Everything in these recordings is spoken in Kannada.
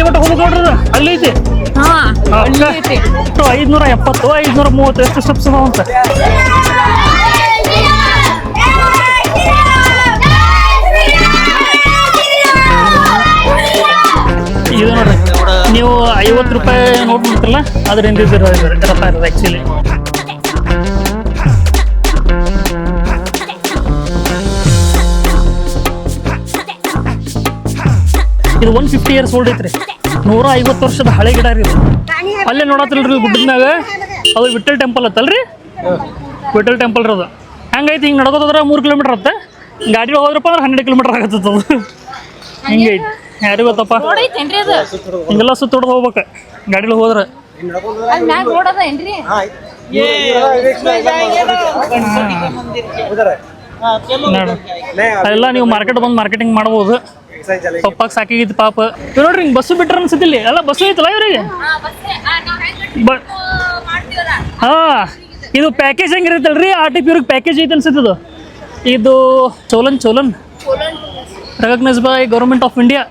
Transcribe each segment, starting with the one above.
ಮಟ್ಟ ಹೋಗ್ಬೇಕ್ರಿ ಅಲ್ಲಿ ಐತಿ 570 530 ಎಷ್ಟು ಸ್ಟೆಪ್ಸ್ ಅದಾವ ಅಂತ ಇದು ನೋಡ್ರಿ ನೀವು 50 ರೂಪಾಯಿ ನೋಟ್ ಮಾಡ್ತಿರಲ್ಲ ಅದರಿಂದ ರಥ ಇರೋದು ಆ್ಯಕ್ಚುಲಿ ಇದು 150 ಇಯರ್ಸ್ ಓಲ್ಡ್ ಐತ್ರಿ 150 ವರ್ಷದ ಹಳೆ ಗಿಡ ರೀ ಇದು ಅಲ್ಲೇ ನೋಡತ್ತಿಲ್ರಿ ಗುಡ್ಡದ್ಮ್ಯಾಗ ಅದು ವಿಠಲ್ ಟೆಂಪಲ್ ಅತ್ತಲ್ರಿ ವಿಠಲ್ ಟೆಂಪಲ್ ಇರೋದು ಹಂಗೈತಿ ಹಿಂಗೆ ನಡ್ಕೋದ್ರೆ 3 ಕಿಲೋಮೀಟರ್ ಆಗುತ್ತೆ ಗಾಡಿ ಹೋದ್ರಪ್ಪ ಅಂದ್ರೆ 12 ಕಿಲೋಮೀಟರ್ ಆಗತ್ತದ ಅದು ಹಿಂಗೈತಿ ಯಾರಿಗೂ ಗೊತ್ತಪ್ಪ ಹಿಂಗೆಲ್ಲ ಸುತ್ತ ಹೊಡೆದು ಹೋಗ್ಬೇಕು ಗಾಡಿಲಿ ಹೋದ್ರೆ ಅದೆಲ್ಲ ನೀವು ಮಾರ್ಕೆಟ್ ಬಂದು ಮಾರ್ಕೆಟಿಂಗ್ ಮಾಡ್ಬೋದು ಪಪ್ಪಾಗ ಸಾಕಾಗೈತಿ ಪಾಪ ಇವ್ ನೋಡ್ರಿ ಹಿಂಗೆ ಬಸ್ಸು ಬಿಟ್ರ ಅನ್ಸತಿಲ್ಲಿ ಎಲ್ಲ ಬಸ್ಸು ಐತಲ್ಲ ಇವ್ರಿಗೆ ಹಾ ಇದು ಪ್ಯಾಕೇಜ್ ಹೆಂಗಿರುತ್ತಲ್ರಿ RTP ಅವ್ರಿಗೆ ಪ್ಯಾಕೇಜ್ ಐತೆ ಅನ್ಸುತ್ತದು ಇದು Cholan recognise by government of India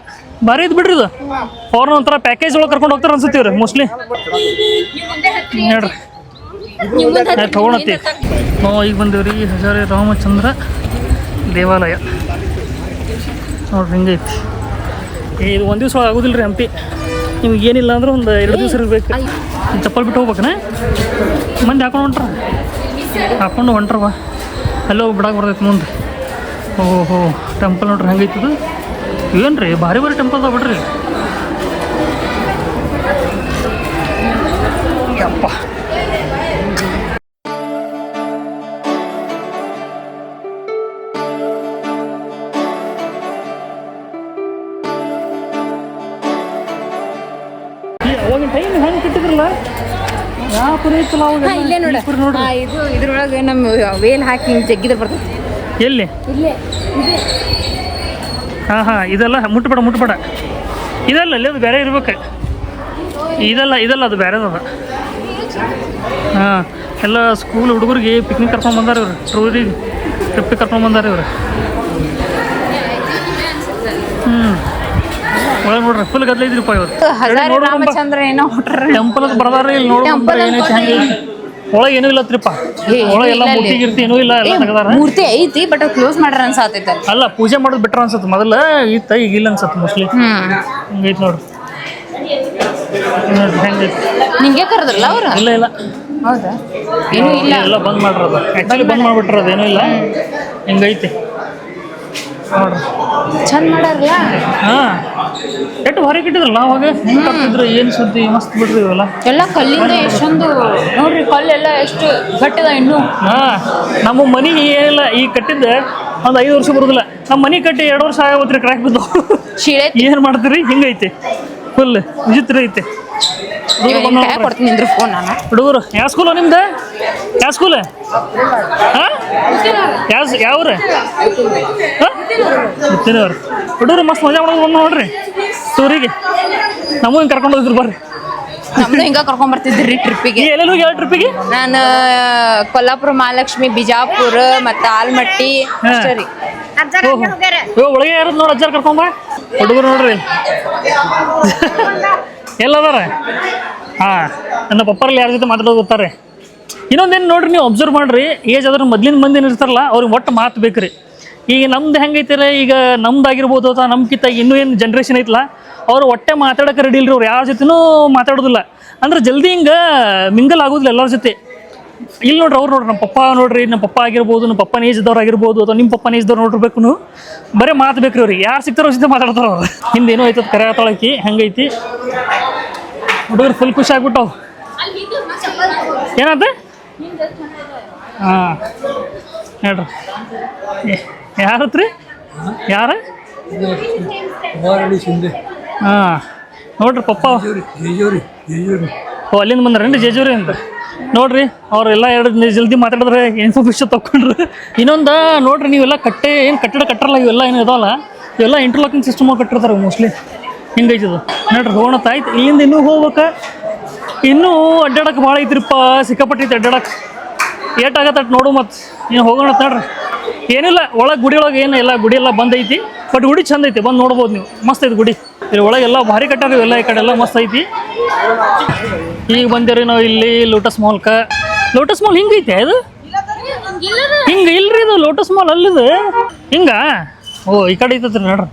ಭಾರಿ ಇದು ಬಿಡ್ರಿ ಇದು ಫಾರ್ನ್ ಒಂಥರ ಪ್ಯಾಕೇಜ್ ಒಳಗೆ ಕರ್ಕೊಂಡು ಹೋಗ್ತಾರೆ ಅನ್ಸುತ್ತೀವ್ರಿ ಮೋಸ್ಟ್ಲಿ ನೋಡ್ರಿ ತಗೊಳತ್ತಿ ನಾವು ಈಗ ಬಂದೇವ್ರಿ ಹಜಾರೆ ರಾಮಚಂದ್ರ ದೇವಾಲಯ ನೋಡ್ರಿ ಹಿಂಗೈತಿ ಇದು ಒಂದು ದಿವ್ಸ ಆಗೋದಿಲ್ಲ ರೀ ಹಂಪಿ ನಿಮ್ಗೆ ಏನಿಲ್ಲ ಅಂದ್ರೆ ಒಂದು 2 ದಿವಸ ಇರಬೇಕು ಚಪ್ಪಲ್ ಬಿಟ್ಟು ಹೋಗ್ಬೇಕನ ಮಂದಿ ಹಾಕೊಂಡು ಹೊಂಟ್ರವ ಅಲ್ಲಿ ಹೋಗಿ ಬಿಡಕ್ಕೆ ಬರ್ತೈತೆ ಮುಂದೆ ಓಹೋ ಟೆಂಪಲ್ ನೋಡ್ರಿ ಹೆಂಗೈತದು ಏನು ರೀ ಭಾರಿ ಟೆಂಪಲ್ ಅದಾವ ಬಿಡ್ರಿ ಯಪ್ಪ ಅವಾಗಿನ ಟೈಮ್ ಹೆಂಗೆ ಕಟ್ಟಿದ್ರಲ್ಲ ಯಾವ ಪುರಿ ಇತ್ತಲ್ಲ ಅವಾಗ ಇಲ್ಲೇ ನೋಡ್ರಿ ಇದು ಇದ್ರೊಳಗೆ ನಮ್ಮ ವೇಲ್ ಹಾಕಿ ಜಗ್ಗಿದ್ರೆ ಬರ್ತೈತಿ ಎಲ್ಲಿ ಹಾಂ ಇದೆಲ್ಲ ಮುಟ್ಬೇಡ ಇದಲ್ಲ ಅಲ್ಲಿ ಅದು ಬೇರೆ ಇರ್ಬೇಕು ಇದಲ್ಲ ಅದು ಬೇರೆ ಅದ ಹಾಂ ಎಲ್ಲ ಸ್ಕೂಲ್ ಹುಡುಗರಿಗೆ ಪಿಕ್ನಿಕ್ ಕರ್ಕೊಂಡು ಬಂದಾರ ಇವ್ರು ಟೂರಿಗೆ ಟ್ರಿಪ್ಪಿಗೆ ಕರ್ಕೊಂಡು ಬಂದಾರ ಇವ್ರು ಒಳಗೆ ನೋಡ್ರಿ ಫುಲ್ ಗದ್ಲ ಐತ್ರಿಪ್ಪ ಇವ್ರು ಟೆಂಪಲ್ ಅದು ಬರ್ದಾರ ಇಲ್ಲಿ ನೋಡ್ರಿ ಏನೈತಿ ಹಂಗೆ ಒಳಗೆ ಏನೂ ಇಲ್ಲತ್ರಿಪ್ಪ ಒಳಗೆ ಎಲ್ಲ ಮೂರ್ತಿ ಏನೂ ಇಲ್ಲ ಎಲ್ಲ ತೆಗದಾರ ಮೂರ್ತಿ ಐತಿ ಬಟ್ ಕ್ಲೋಸ್ ಮಾಡ್ರ ಅನ್ಸಾತೈತ ಅಲ್ಲ ಪೂಜೆ ಮಾಡೋದು ಬಿಟ್ರ ಅನ್ಸತ್ತೆ ಮೊದಲ ಇತ್ತ ಈಗ ಇಲ್ಲ ಅನ್ಸತ್ತೆ ಮೋಸ್ಟ್ಲಿ ಹಂಗೈತಿ ನೋಡ್ರಿ ಹೆಂಗೈತಿ ನಿಂಗೆ ಕರೆದ್ರಲ್ಲ ಅವ್ರು ಇಲ್ಲ ಹೌದಾ ಏನೂ ಇಲ್ಲ ಎಲ್ಲ ಬಂದ್ ಮಾಡ್ರದು ಆ್ಯಕ್ಚುಲಿ ಬಂದ್ ಮಾಡ್ಬಿಟ್ರದು ಏನೂ ಇಲ್ಲ ಹಿಂಗೈತಿ ನೋಡ್ರಿ ಚಂದ ಮಾಡಾರಲ್ಲ ಹಾಂ ಎಷ್ಟು ಭಾರಿ ಕಟ್ಟಿದ್ರಲ್ಲ ಅವಾಗ ಹೆಂಗೆ ಕಟ್ಟಿದ್ರು ಏನು ಸುದ್ದಿ ಮಸ್ತ್ ಬಿಡ್ರಿ ಇವೆಲ್ಲ ಎಲ್ಲ ಕಲ್ಲಿಂದ ಎಷ್ಟೊಂದು ನೋಡ್ರಿ ಕಲ್ಲೆಲ್ಲ ಎಷ್ಟು ಗಟ್ಟಿದ ಇನ್ನೂ ಹಾಂ ನಮ್ಮ ಮನೆಗೆ ಏನಿಲ್ಲ ಈಗ ಕಟ್ಟಿದ್ದೆ ಒಂದು 5 ವರ್ಷ ಬರೋದಿಲ್ಲ ನಮ್ಮ ಮನೆ ಕಟ್ಟಿ 2 ವರ್ಷ ಆಗೋತ್ರಿ ಕ್ರ್ಯಾಕ್ ಬಿದ್ದು ಶಿಳೆ ಏನು ಮಾಡ್ತೀರಿ ಹಿಂಗೈತಿ ಫುಲ್ ವಿಚಿತ್ರ ಐತೆ ಕೊಡ್ತೀನಿ ಅಂದ್ರೆ ಫೋನ್ ನಾನು ಹುಡುಗರು ಯಾವ ಸ್ಕೂಲು ನಿಮ್ದು ಯಾವ ಸ್ಕೂಲ್ ಹಾಂ ಯಾವ್ರಿ ಗೊತ್ತಿನವ್ರು ಹುಡುಗರು ಮಸ್ತ್ ಮಜಾ ಮಾಡೋದು ಬಂದು ನೋಡ್ರಿ ಟೂರಿಗೆ ನಮಗೂ ಹಿಂಗೆ ಕರ್ಕೊಂಡು ಹೋಗಿದ್ರು ಬರ್ರಿ ನಮ್ದು ಹಿಂಗ ಕರ್ಕೊಂಡ್ ಬರ್ತಿದ್ರಿ ಟ್ರಿಪ್ಪಿಗೆ ಎಲ್ಲೆಲ್ಲ ಹೋಗಿ ಯಾವ ಟ್ರಿಪ್ಪಿಗೆ ನಾನು ಕೊಲ್ಲಾಪುರ ಮಹಾಲಕ್ಷ್ಮಿ ಬಿಜಾಪುರ ಮತ್ತು ಆಲ್ಮಟ್ಟಿ ಅಷ್ಟೇ ಒಳಗೆ ಯಾರದ್ ನೋಡಿ ಅಜ್ಜಾರ್ ಕರ್ಕೊಂಬ ಹುಡುಗರು ನೋಡ್ರಿ ಎಲ್ಲದಾರ ಹಾಂ ನನ್ನ ಪಪ್ಪರಲ್ಲಿ ಯಾರ ಜೊತೆ ಮಾತಾಡೋದು ಗೊತ್ತಾರೆ ಇನ್ನೊಂದೇನು ನೋಡ್ರಿ ನೀವು ಅಬ್ಸರ್ವ್ ಮಾಡಿರಿ ಏಜ್ ಅದ್ರ ಮೊದ್ಲಿನ ಮಂದಿ ಏನು ಇರ್ತಾರಲ್ಲ ಅವ್ರಿಗೆ ಒಟ್ಟು ಮಾತು ಬೇಕ್ರಿ ಈಗ ನಮ್ದು ಹೆಂಗೈತಿರ ಈಗ ನಮ್ದಾಗಿರ್ಬೋದು ಅಥವಾ ನಮ್ಗಿಂತ ಇನ್ನೂ ಏನು ಜನ್ರೇಷನ್ ಐತಲ್ಲ ಅವ್ರು ಹೊಟ್ಟೆ ಮಾತಾಡೋಕೆ ರೆಡಿ ಇಲ್ರಿ ಅವ್ರು ಯಾರ ಜೊತೆನೂ ಮಾತಾಡೋದಿಲ್ಲ ಅಂದ್ರೆ ಜಲ್ದಿ ಹಿಂಗೆ ಮಿಂಗಲ್ ಆಗೋದಿಲ್ಲ ಎಲ್ಲರ ಜೊತೆ ಇಲ್ಲಿ ನೋಡ್ರಿ ಅವ್ರು ನೋಡ್ರಿ ನಮ್ಮ ಪಪ್ಪ ಆಗಿರ್ಬೋದು ನಮ್ಮ ಪಪ್ಪನ ಏಜ್ದವ್ರು ಆಗಿರ್ಬೋದು ಅಥವಾ ನಿಮ್ಮ ಪಪ್ಪನ ಏಜ್ದವ್ರು ನೋಡಿರ್ಬೇಕು ಬರೀ ಮಾತು ಬೇಕ್ರಿ ಅವ್ರಿಗೆ ಯಾರು ಸಿಗ್ತಾರೋ ಜೊತೆ ಮಾತಾಡ್ತಾರ ಅವ್ರು ಹಿಂದೇನೋ ಐತದ ಕರೆ ತೊಳಕಿ ಹೆಂಗೈತಿ ಹುಡುಗರು ಫುಲ್ ಖುಷಿ ಆಗ್ಬಿಟ್ಟವು ಏನಂತ ಹಾಂ ಹೇಳ್ರಿ ಯಾರತ್ರಿ ಯಾರ ಹಾಂ ನೋಡ್ರಿ ಪಪ್ಪ ಓ ಅಲ್ಲಿಂದ ಬಂದ್ರೇನ್ರಿ ಜೇಜೂರಿ ಅಂತ ನೋಡ್ರಿ ಅವರೆಲ್ಲ ಜಲ್ದಿ ಮಾತಾಡಿದ್ರೆ ಇನ್ಫಾರ್ಮೇಷನ್ ತಗೊಂಡ್ರಿ ಇನ್ನೊಂದು ನೋಡ್ರಿ ನೀವೆಲ್ಲ ಕಟ್ಟಡ ಕಟ್ಟರಲ್ಲ ಇವೆಲ್ಲ ಏನು ಇದಾವಲ್ಲ ಇವೆಲ್ಲ ಇಂಟರ್ಲಾಕಿಂಗ್ ಸಿಸ್ಟಮ್ ಕಟ್ಟಿರ್ತಾರೆ ಮೋಸ್ಟ್ಲಿ ಹಿಂಗೈತದು ನೋಡ್ರಿ ಹೋಗೋಣತ್ತ ಆಯ್ತು ಇಲ್ಲಿಂದ ಇನ್ನೂ ಹೋಗ್ಬೇಕು ಇನ್ನೂ ಅಡ್ಡಾಡಕ್ಕೆ ಭಾಳ ಐತ್ರಿಪ್ಪ ಸಿಕ್ಕಾಪಟ್ಟೈತೆ ಅಡ್ಡಾಡಕ್ಕೆ ಏಟಾಗತ್ತೆ ನೋಡು ಮತ್ತು ನೀನು ಹೋಗೋಣ ನೋಡ್ರಿ ಏನಿಲ್ಲ ಒಳಗೆ ಗುಡಿ ಒಳಗೆ ಏನು ಎಲ್ಲ ಗುಡಿ ಎಲ್ಲ ಬಂದೈತಿ ಬಟ್ ಗುಡಿ ಚಂದ ಐತಿ, ಬಂದು ನೋಡ್ಬೋದು ನೀವು. ಮಸ್ತ್ ಐತಿ ಗುಡಿ. ಇಲ್ಲಿ ಒಳಗೆಲ್ಲ ಭಾರಿ ಕಟ್ಟಾರ ಇವೆಲ್ಲ, ಈ ಕಡೆ ಎಲ್ಲ ಮಸ್ತ್ ಐತಿ. ಈಗ ಬಂದಿರಿ ನಾವು ಇಲ್ಲಿ ಲೋಟಸ್ ಮಾಲ್ಕ. ಲೋಟಸ್ ಮಾಲ್ ಹಿಂಗೈತೆ ಇದು? ಹಿಂಗ ಇಲ್ರಿ, ಇದು ಲೋಟಸ್ ಮಾಲ್ ಅಲ್ಲಿದು ಹಿಂಗ. ಓ ಈ ಕಡೆ ಐತತ್ರಿ ನೋಡ್ರಿ.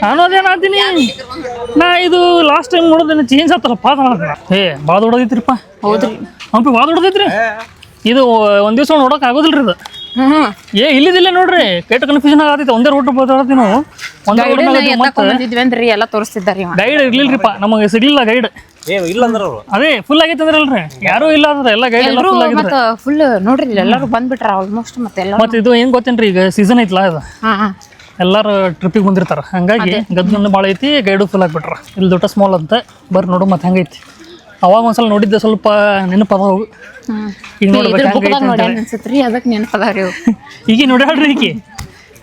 ನಾನು ಅದೇನಾತೀನಿ ನಾ ಇದು ಲಾಸ್ಟ್ ಟೈಮ್ ನೋಡೋದೇನು ಚೇಂಜ್ ಆಗ್ತಾರಪ್ಪ. ಏ ಭಾಳ ದೊಡ್ಡದೈತ್ರಿಪ್ಪ. ಹೌದ್ರಿ, ಹಂಪಿ ಭಾಳ ದೊಡ್ಡದೈತ್ರಿ. ಇದು ಒಂದ್ ದಿವ್ಸ ನೋಡೋಕೆ ಆಗೋದಿಲ್ರಿ ಇದು. ಏ ಇಲ್ಲಿದಿಲ್ಲ ನೋಡ್ರಿ, ಕೇಟ ಕನ್ಫ್ಯೂಷನ್ ಆಗತೈತೆ. ಒಂದೇ ರೋಡ್ ಬರ್ತೀವಿ ನಾವು. ಬಂದಿದ್ವಿ ಅಂದ್ರಿ ಎಲ್ಲ ತೋರಿಸ್ತಿದ್ದಾರಿ. ಗೈಡ್ ಇರ್ಲಿಲ್ರಿಪ್ಪ, ನಮಗೆ ಸಿಗ್ಲಿಲ್ಲ ಗೈಡ್. ಅದೇ ಫುಲ್ ಆಗೈತೆ ಅಂದ್ರಲ್ರಿ, ಯಾರು ಇಲ್ಲ ಅಂದ್ರೆ ಎಲ್ಲ ಗೈಡ್ ಎಲ್ಲ ಫುಲ್ ಆಗಿದ್ರೆ ಫುಲ್ ನೋಡ್ರಿ ಎಲ್ಲರೂ ಬಂದ್ಬಿಟ್ರ ಆಲ್ಮೋಸ್ಟ್. ಮತ್ತೆ ಇದು ಏನ್ ಗೊತ್ತೇನ್ರಿ, ಈಗ ಸೀಸನ್ ಐತ್ಲಾ ಇದು, ಎಲ್ಲಾರು ಟ್ರಿಪ್ಪಿಗೆ ಬಂದಿರ್ತಾರ. ಹಂಗಾಗಿ ಗದ್ದಲ ಭಾಳ ಐತಿ, ಗೈಡು ಫುಲ್ ಆಗ್ಬಿಟ್ರ. ಇಲ್ಲಿ ದೊಡ್ಡ ಸ್ಮಾಲ್ ಅಂತ ಬರ್ರಿ ನೋಡು. ಮತ್ತೆ ಹೆಂಗೈತಿ ಅವಾಗ ಒಂದ್ಸಲ ನೋಡಿದ್ದೆ, ಸ್ವಲ್ಪ ನೆನಪದಾವು. ಈಗ ಅನ್ಸತ್ರಿ, ಅದಕ್ಕೆ ನೆನಪದಾವ್ರಿ. ಈಗ ನೋಡ್ಯಾಳ್ರಿ ಈಕಿ,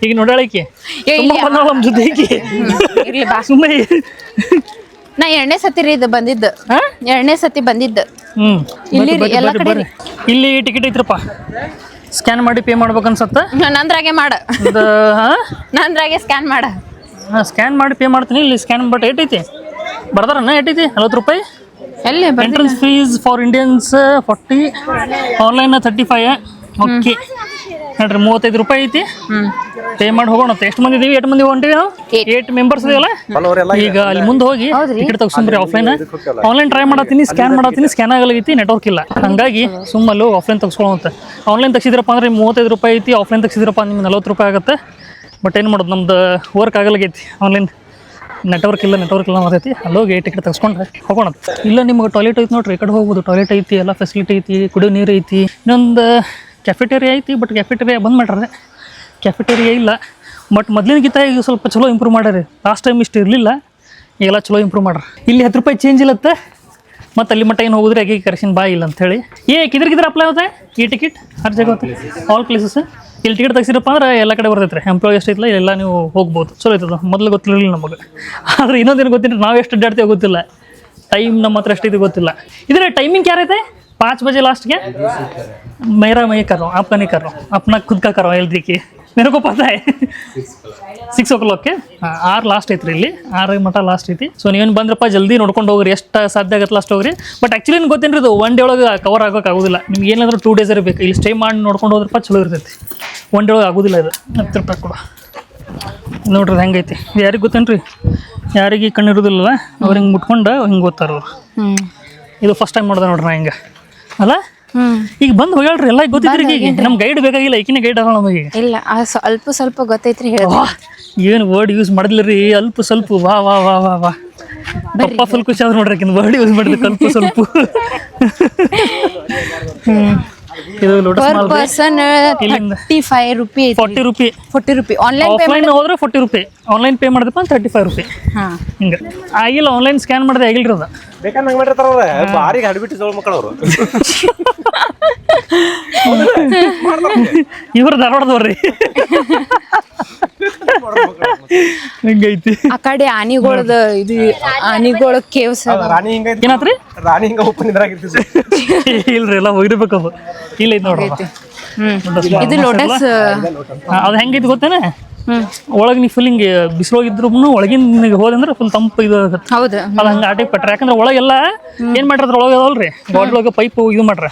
ಈಗ ನೋಡ್ಯಾಳಕಿ ನಮ್ಮ ಜೊತೆ ಈಕಿ ಸುಮ್ಮನೆ. ನಾ 2ನೇ ಸತಿ ರೀ ಇದು ಬಂದಿದ್ದು, 2ನೇ ಸತಿ ಬಂದಿದ್ದು. ಇಲ್ಲಿ ಎಲ್ಲ ಕಡೆ ಇಲ್ಲಿ ಟಿಕೆಟ್ ಐತ್ರಪ್ಪ, ಸ್ಕ್ಯಾನ್ ಮಾಡಿ ಪೇ ಮಾಡ್ಬೇಕು ಅನ್ಸತ್ತ. ನಂದ್ರಾಗೆ ಮಾಡ, ನಂದ್ರಾಗೆ ಸ್ಕ್ಯಾನ್ ಮಾಡ. ಸ್ಕ್ಯಾನ್ ಮಾಡಿ ಪೇ ಮಾಡ್ತೀನಿ. ಇಲ್ಲಿ ಸ್ಕ್ಯಾನ್ ಬಟ್ ಏಟೈತಿ ಬರ್ದಾರಣ್ಣ, ಏಟೈತಿ 40 ರೂಪಾಯಿ. ಎಲ್ಲಿ entrance fees for Indians 40, online 35. Okay ನೋಡ್ರಿ 35 ರೂಪಾಯಿ ಐತಿ. ಪೇ ಮಾಡಿ ಹೋಗೋಣ. ಎಷ್ಟು ಮಂದಿ ಇದೀವಿ, 8 ಮಂದಿ ಹೊಂಟಿವಿ ನಾವು, 8 ಮೆಂಬರ್ಸ್ ಇದೀವಲ್ಲ. ಈಗ ಅಲ್ಲಿ ಮುಂದೆ ಹೋಗಿ ಟಿಕೆಟ್ ತಗ್ಸ್ಕೊಂಡ್ರಿ. ಆನ್ಲೈನ್ ಟ್ರೈ ಮಾಡತ್ತೀನಿ, ಸ್ಕ್ಯಾನ್ ಮಾಡತ್ತೀನಿ, ಸ್ಕ್ಯಾನ್ ಆಗಲಾಗೈತಿ, ನೆಟ್ವರ್ಕ್ ಇಲ್ಲ. ಹಂಗಾಗಿ ಸುಮ್ಮಲ್ಲಿ ಆಫ್ಲೈನ್ ತಗ್ಸ್ಕೊಳ್ಳೋಂತ. ಆನ್ಲೈನ್ ತಗ್ಸಿದ್ರಪ್ಪ ಅಂದ್ರೆ 35 ರೂಪಾಯಿ ಐತಿ, ಆಫ್ಲೈನ್ ತಗ್ಸಿದ್ರಪ್ಪ ನಿಮ್ಗೆ 40 ರೂಪಾಯಿ ಆಗುತ್ತೆ. ಬಟ್ ಏನು ಮಾಡೋದು, ನಮ್ದು ವರ್ಕ್ ಆಗಲಾಗೈತಿ. ಆನ್ಲೈನ್ ನೆಟ್ವರ್ಕ್ ಇಲ್ಲ ಮಾತೈತಿ. ಅಲ್ಲೋಗಿ ಟಿಕೆಟ್ ತಗ್ಸ್ಕೊಂಡ್ರೆ ಹೋಗೋಣ. ಇಲ್ಲ ನಿಮ್ಗೆ ಟಾಯ್ಲೆಟ್ ಐತಿ ನೋಡ್ರಿ, ಈ ಕಡೆ ಹೋಗ್ಬೋದು. ಟಾಯ್ಲೆಟ್ ಐತಿ, ಎಲ್ಲ ಫೆಸಿಲಿಟಿ ಐತಿ, ಕುಡಿಯೋ ನೀರು ಐತಿ. ಇನ್ನೊಂದು ಕ್ಯಾಫೆಟೇರಿಯಾ ಐತಿ, ಬಟ್ ಕ್ಯಾಫೆಟೇರಿಯಾ ಬಂದ್ ಮಾಡ್ರಿ. ಕ್ಯಾಫೆಟೇರಿಯಾ ಇಲ್ಲ, ಬಟ್ ಮೊದಲಿನಗಿಂತ ಈಗ ಸ್ವಲ್ಪ ಚಲೋ ಇಂಪ್ರೂವ್ ಮಾಡ್ಯಾರಿ. ಲಾಸ್ಟ್ ಟೈಮ್ ಇಷ್ಟು ಇರಲಿಲ್ಲ, ಈಗೆಲ್ಲ ಚಲೋ ಇಂಪ್ರೂವ್ ಮಾಡ್ರಿ. ಇಲ್ಲಿ 10 ರೂಪಾಯಿ ಚೇಂಜ್ ಇಲ್ಲತ್ತೆ. ಮತ್ತು ಅಲ್ಲಿ ಮಟ್ಟ ಏನು ಹೋಗಿದ್ರೆ ಆಗಿ ಕರೆಕ್ಷನ್ ಬಾ ಇಲ್ಲ ಅಂಥೇಳಿ. ಕಿದ್ರ ಅಪ್ಲೈ ಆಗುತ್ತೆ ಈ ಟಿಕೆಟ್ ಅರ್ಜಿ ಆಗುತ್ತೆ ಆಲ್ ಪ್ಲೇಸಸ್. ಇಲ್ಲಿ ಟಿಕೆಟ್ ತೆಗ್ಸಿರಪ್ಪ ಅಂದ್ರೆ ಎಲ್ಲ ಕಡೆ ಬರ್ತೈತೆ ರೀ. ಎಂಪ್ಲಾಯ್ ಎಷ್ಟು ಐತಿಲ್ಲ ಎಲ್ಲ ನೀವು ಹೋಗ್ಬೋದು. ಚಲೋ ಐತದ. ಮೊದಲು ಗೊತ್ತಿರಲಿಲ್ಲ ನಮಗೆ. ಆದರೆ ಇನ್ನೊಂದೇನು ಗೊತ್ತಿಲ್ಲ, ನಾವು ಎಷ್ಟು ಅಡ್ಡಾಡ್ತೀವಿ ಗೊತ್ತಿಲ್ಲ. ಟೈಮ್ ನಮ್ಮ ಹತ್ರ ಎಷ್ಟೈತಿ ಗೊತ್ತಿಲ್ಲ. ಇದರ ಟೈಮಿಂಗ್ ಯಾರೈತೆ? 5 बजे लास्ट के मेरा मैं कर रहा हूँ, आपका नहीं कर रहा हूँ, अपना खुद का करवा एल देखिए, मेरे को पता है 6 o'clock के 6 ಲಾಸ್ಟ್ ಐತ್ರಿ. ಇಲ್ಲಿ 6 ಮಟ ಲಾಸ್ಟ್ ಐತಿ. ಸೊ ನೀವೇನು ಬಂದ್ರಪ್ಪ ಜಲ್ದಿ ನೋಡ್ಕೊಂಡು ಹೋಗ್ರಿ, ಎಷ್ಟು ಸಾಧ್ಯ ಆಗತ್ತೆ ಲಾಸ್ಟ್ ಹೋಗ್ರಿ. ಬಟ್ ಆ್ಯಕ್ಚುಲಿ ಏನು ಗೊತ್ತೇನ್ರಿ, ಇದು 1 ಡೇ ಒಳಗೆ ಕವರ್ ಆಗೋಕ್ಕಾಗೋದಿಲ್ಲ. ನಿಮ್ಗೆ ಏನಾದರೂ 2 ಡೇಸ್ ಇರಬೇಕು. ಇಲ್ಲಿ ಸ್ಟೇ ಮಾಡಿ ನೋಡ್ಕೊಂಡು ಹೋದ್ರಪ್ಪ ಚಲೋ ಇರ್ತೈತಿ. 1 ಡೇ ಒಳಗೆ ಆಗೋದಿಲ್ಲ. ಇದು 10 ರೂಪಾಯಿ ಕೂಡ ನೋಡ್ರಿ ಹೆಂಗೈತಿ. ಯಾರಿಗೆ ಗೊತ್ತೇನ್ರಿ, ಯಾರಿಗೆ ಕಣ್ಣಿರೋದಿಲ್ಲ ಅವ್ರು ಹಿಂಗೆ ಮುಟ್ಕೊಂಡು ಹಿಂಗೆ ಗೊತ್ತಾರ ಅವ್ರು. ಇದು ಫಸ್ಟ್ ಟೈಮ್ ನೋಡಿದೆ ನೋಡ್ರಿ ನಾ ಹಿಂಗೆ ಅಲ್ಲ. ಈಗ ಬಂದು ಹೋಗ್ಯಾಳ್ರಿ ಎಲ್ಲ ಗೊತ್ತಿದ್ರಿ. ಈಗ ನಮ್ ಗೈಡ್ ಬೇಕಾಗಿಲ್ಲ, ಈಕಿನ ಗೈಡ್ ಅಲ್ಲ ನಮಗೆ. ಇಲ್ಲ ಅಲ್ಪ ಸ್ವಲ್ಪ ಗೊತ್ತೈತ್ರಿ. ಏನು ವರ್ಡ್ ಯೂಸ್ ಮಾಡಿದ್ರಿ ಅಲ್ಪ ಸ್ವಲ್ಪ. ವಾ ವಾ ವಾ ವಾ ವಾ ಪಪ್ಪ ಫುಲ್ ಖುಷಿ ಆದ್ರೆ ನೋಡ್ರಿ ಆಕಿನ ವರ್ಡ್ ಯೂಸ್ ಮಾಡಿದ್ರಿ ಅಲ್ಪ ಸ್ವಲ್ಪ. ಇದು ಲೋಟಸ್ ಮಾಲ್ ಪರ್ಸನ್ 35 ರೂಪಾಯಿ 40 ರೂಪಾಯಿ 40 ರೂಪಾಯಿ. ಆಫ್ಲೈನ್ ಹೋದ್ರೆ 40 ರೂಪಾಯಿ, ಆನ್ಲೈನ್ ಪೇ ಮಾಡಿದಪ್ಪ 35 ರೂಪಾಯಿ. ಹಿಂಗೆ ಆಗಿಲ್ಲ. ಆನ್ಲೈನ್ ಸ್ಕ್ಯಾನ್ ಮಾಡಿದ್ರೆ ಆಗಿಲ್ರಿ ಅದು. ಬೇಕಂದಂಗೆ ಮಾಡಿರ್ತಾರ ಭಾರಿ ಹಡ್ಬಿಟ್ಟು ಜೋಳ ಮಕ್ಕಳವ್ರು. ಇವ್ರು ಧಾರವಾಡದವ್ರಿ. ಹಿಂಗೈತಿ. ಆ ಕಡೆ ಆನಿಗಳದ ಇದು ಆನಿಗಳ ಕೇವ್ಸ್ ರಾಣಿ ಹಿಂಗ ಏನಾತ್ರಿ? ರಾಣಿ ಹಿಂಗ ಓಪನ್ ಇದ್ರಾಗಿರ್ತಿದ್ವಿ. ಇಲ್ರಿ ಎಲ್ಲ ಹೋಗಿರ್ಬೇಕದು. ಇಲ್ಲ ಐತಿ ನೋಡ್ರಿ ಇದು ಲೋಟಸ್. ಅದು ಹೆಂಗೈತಿ ಗೊತ್ತೇನೆ, ಒಳಗೆ ನೀವು ಫುಲ್ ಹಿಂಗೆ ಬಿಸಿಲೋಗಿದ್ರು ಒಳಗಿನ ನಿನಗೆ ಹೋದಂದ್ರೆ ಫುಲ್ ತಂಪು ಇದು ಆಗುತ್ತೆ. ಹೌದು, ಅದು ಹಂಗೆ ಆಟಕ್ಕೆ ಪಟ್ರೆ. ಯಾಕಂದ್ರೆ ಒಳಗೆಲ್ಲ ಏನು ಮಾಡಿರ್ತಾರೆ, ಒಳಗೆ ಅದಲ್ರಿ ಬಾಟ್ಲ್ ಒಳಗೆ ಪೈಪ್ ಇದು ಮಾಡ್ರೆ,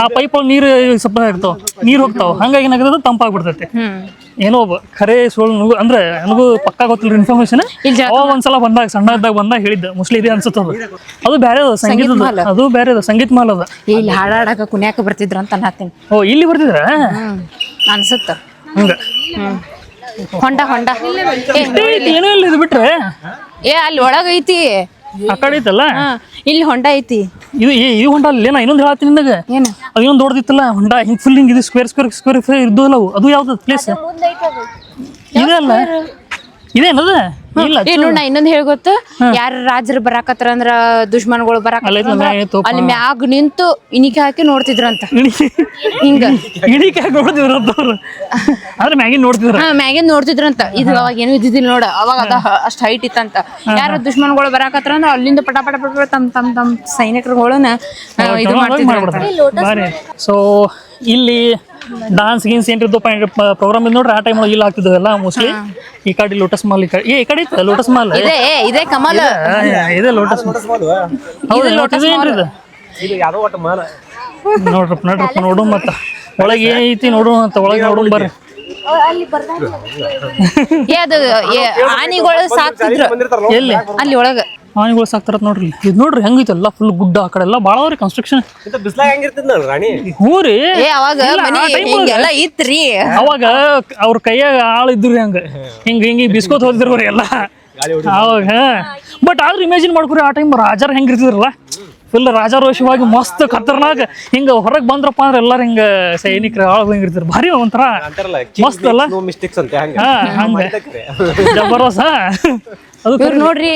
ಆ ಪೈಪ್ ಒಳಗೆ ನೀರು ಸ್ವಲ್ಪ ಇರ್ತಾವ, ನೀರು ಹೋಗ್ತಾವ. ಹಂಗಾಗಿ ಏನಾಗ್ತದೆ, ತಂಪಾಗ್ಬಿಡ್ತೈತಿ. ಏನೋ ಖರೆ ಸುಳ್ಳು ಅಂದ್ರೆ ನನಗೂ ಪಕ್ಕಾ ಗೊತ್ತಿಲ್ಲ ಇನ್ಫಾರ್ಮೇಶನ್. ಅವಾಗ ಒಂದ್ಸಲ ಬಂದಾಗ ಸಣ್ಣದಾಗ ಬಂದಾಗ ಹೇಳಿದ್ದ, ಮೋಸ್ಟ್ಲಿ ಇದೆ ಅನ್ಸುತ್ತದು. ಅದು ಬೇರೆ ಅದ ಸಂಗೀತದ, ಅದು ಬೇರೆ ಅದ ಸಂಗೀತ ಮಾಲ್ ಅದ. ಇಲ್ಲಿ ಹಾಡಾಡಕ ಕುಣ್ಯಾಕ ಬರ್ತಿದ್ರು ಅಂತ ಅನ್ನತ್ತೀನಿ. ಓ ಇಲ್ಲಿ ಬರ್ತಿದ್ರ ಅನ್ಸುತ್ತ. ಹಂಗ ಹೊಂಡ ಏನೋ ಇಲ್ಲ ಇದು ಬಿಟ್ರೆ ಅಲ್ಲಿ ಒಳಗ ಐತಿ, ಆ ಕಡೆ ಐತಲ್ಲ ಇಲ್ಲಿ ಹೊಂಡ ಐತಿ. ಇದು ಈ ಹೊಂಡ ಅಲ್ಲ, ನಾ ಇನ್ನೊಂದು ಹೇಳತ್ತೀನಿ ನಿನಗೆ. ಅದು ಇನ್ನೊಂದು ದೊಡ್ಡದಿತ್ತಲ್ಲ ಹೊಂಡ, ಹಿಂಗೆ ಫುಲ್ ಹಿಂಗೆ ಇದು ಸ್ಕ್ವೇರ್ ಇದ್ದಲ್ಲ ಅದು ಯಾವ್ದು ಪ್ಲೇಸ್ ಇದೆ ಅಲ್ಲ? ಇದೇನದ? ಇಲ್ಲ ನೋಡ್ ನಾ ಇನ್ನೊಂದ್ ಹೇಳಿ ಗೊತ್ತು, ಯಾರ ರಾಜರು ಬರಾಕತ್ರ ಅಂದ್ರ ದುಶ್ಮನ್ಗಳು ಬರಾಕತ್ರ ಅಲ್ಲಿ ಮ್ಯಾಗ ನಿಂತು ಇಣಿಕೆ ಹಾಕಿ ನೋಡ್ತಿದ್ರಂತ. ಹಿಂಗ ಇಣಿಕೆ ಹಾಕಿ ನೋಡ್ತಿದ್ರಂತವ್ರು, ಆದ್ರೆ ಮ್ಯಾಗಿನ್ ನೋಡ್ತಿದ್ರ. ಮ್ಯಾಗಿನ್ ನೋಡ್ತಿದ್ರಂತ. ಇದು ಅವಾಗ ಏನು ಇದ್ದಿದ್ದಿಲ್ಲ ನೋಡ, ಅವಾಗ ಅದ ಅಷ್ಟ್ ಹೈಟ್ ಇತ್ತಂತ. ಯಾರ ದುಶ್ಮನ್ಗಳು ಬರಾಕತ್ರ ಅಂದ್ರ ಅಲ್ಲಿಂದ ಪಟ ಪಟ ತಮ್ ಸೈನಿಕರುಗಳನ್ನ ಇದು ಮಾಡ್ತಿದ್ರು. ಸೊ ಇಲ್ಲಿ ಡಾನ್ಸ್ ಗೀನ್ಸ್ ಏನಿದ್ದು ಪ್ರೋಗ್ರಾಮ್ ಇದ್ದು ನೋಡ್ರಿ ಆ ಟೈಮ್ ಇಲ್ಲಿ ಆಗ್ತಿದ್ವು ಎಲ್ಲ ಮೋಸ್ಟ್ಲಿ. ಈ ಕಡೆ ಲೋಟಸ್ ಮಾಲ್, ಈ ಕಡೆ ಇತ್ತು ಲೋಟಸ್ ಮಾಲ್. ಇದೇ ಕಮಲ್, ಇದೆ ಲೋಟಸ್ ಮಾಲ್. ಹೌದು ಲೋಟಸ್ ಇದು ಇದು ಯಾವ್ದೋ ಒಟ್ಟು ಮಾಲ. ನೋಡ್ರಪ್ಪ ನೋಡು ಮತ್ತ ಒಳಗೆ ಏನೈತಿ ನೋಡು ಅಂತ ಒಳಗೆ ನೋಡು ಬರ್ರಿ. ಅದು ಆನಿಗಳು ಸಾಕ್ತಿದ್ರು ಎಲ್ಲಿ ಅಲ್ಲಿ ಒಳಗ ಆನೆಗಳು ಸಾಕ್ತಾರ ನೋಡ್ರಿ. ಇದು ನೋಡ್ರಿ ಹೆಂಗೈತಿ ಎಲ್ಲ ಫುಲ್ ಗುಡ್ಡ ಆ ಕಡೆ ಎಲ್ಲ ಭಾಳ ಅವ್ರಿ ಕನ್ಸ್ಟ್ರಕ್ಷನ್. ಇಂತ ಬಿಸ್ಲಾಗ ಹೆಂಗಿರ್ತದ ನೋಡ್ರಿ ರಾಣಿ. ಹ್ಞೂ ರೀ. ಅವಾಗ ಹಿಂಗೆಲ್ಲ ಇತ್ರಿ. ಅವಾಗ ಅವ್ರ ಕೈಯಾಗ ಆಳು ಇದ್ರಿ ಹಂಗ ಹಿಂಗ ಬಿಸ್ಕೋತ್ ಹೋದಿದ್ರು ಎಲ್ಲ ಅವಾಗ. ಬಟ್ ಆದ್ರೂ ಇಮ್ಯಾಜಿನ್ ಮಾಡ್ಕೊರಿ ಆ ಟೈಮ್ ರಾಜಾರ್ ಹೆಂಗಿರ್ತಿದ್ರಲ್ಲ, ಫುಲ್ ರಾಜಾರೋಷವಾಗಿ ಮಸ್ತ್ ಖತರ್ನಾಕ್ ಹಿಂಗ ಹೊರಗೆ ಬಂದ್ರಪ್ಪ ಅಂದ್ರೆ ಎಲ್ಲಾರು ಹಿಂಗ ಸೈನಿಕರು ಆಳು ಹಿಂಗಿರ್ತಾರೆ. ಭಾರಿ ಒಂಥರ ಮಸ್ತ್ ಅಲ್ಲ. ಹಂಗ ಜಬರ್ದಸ್ತ್. ಅದು ನೋಡ್ರಿ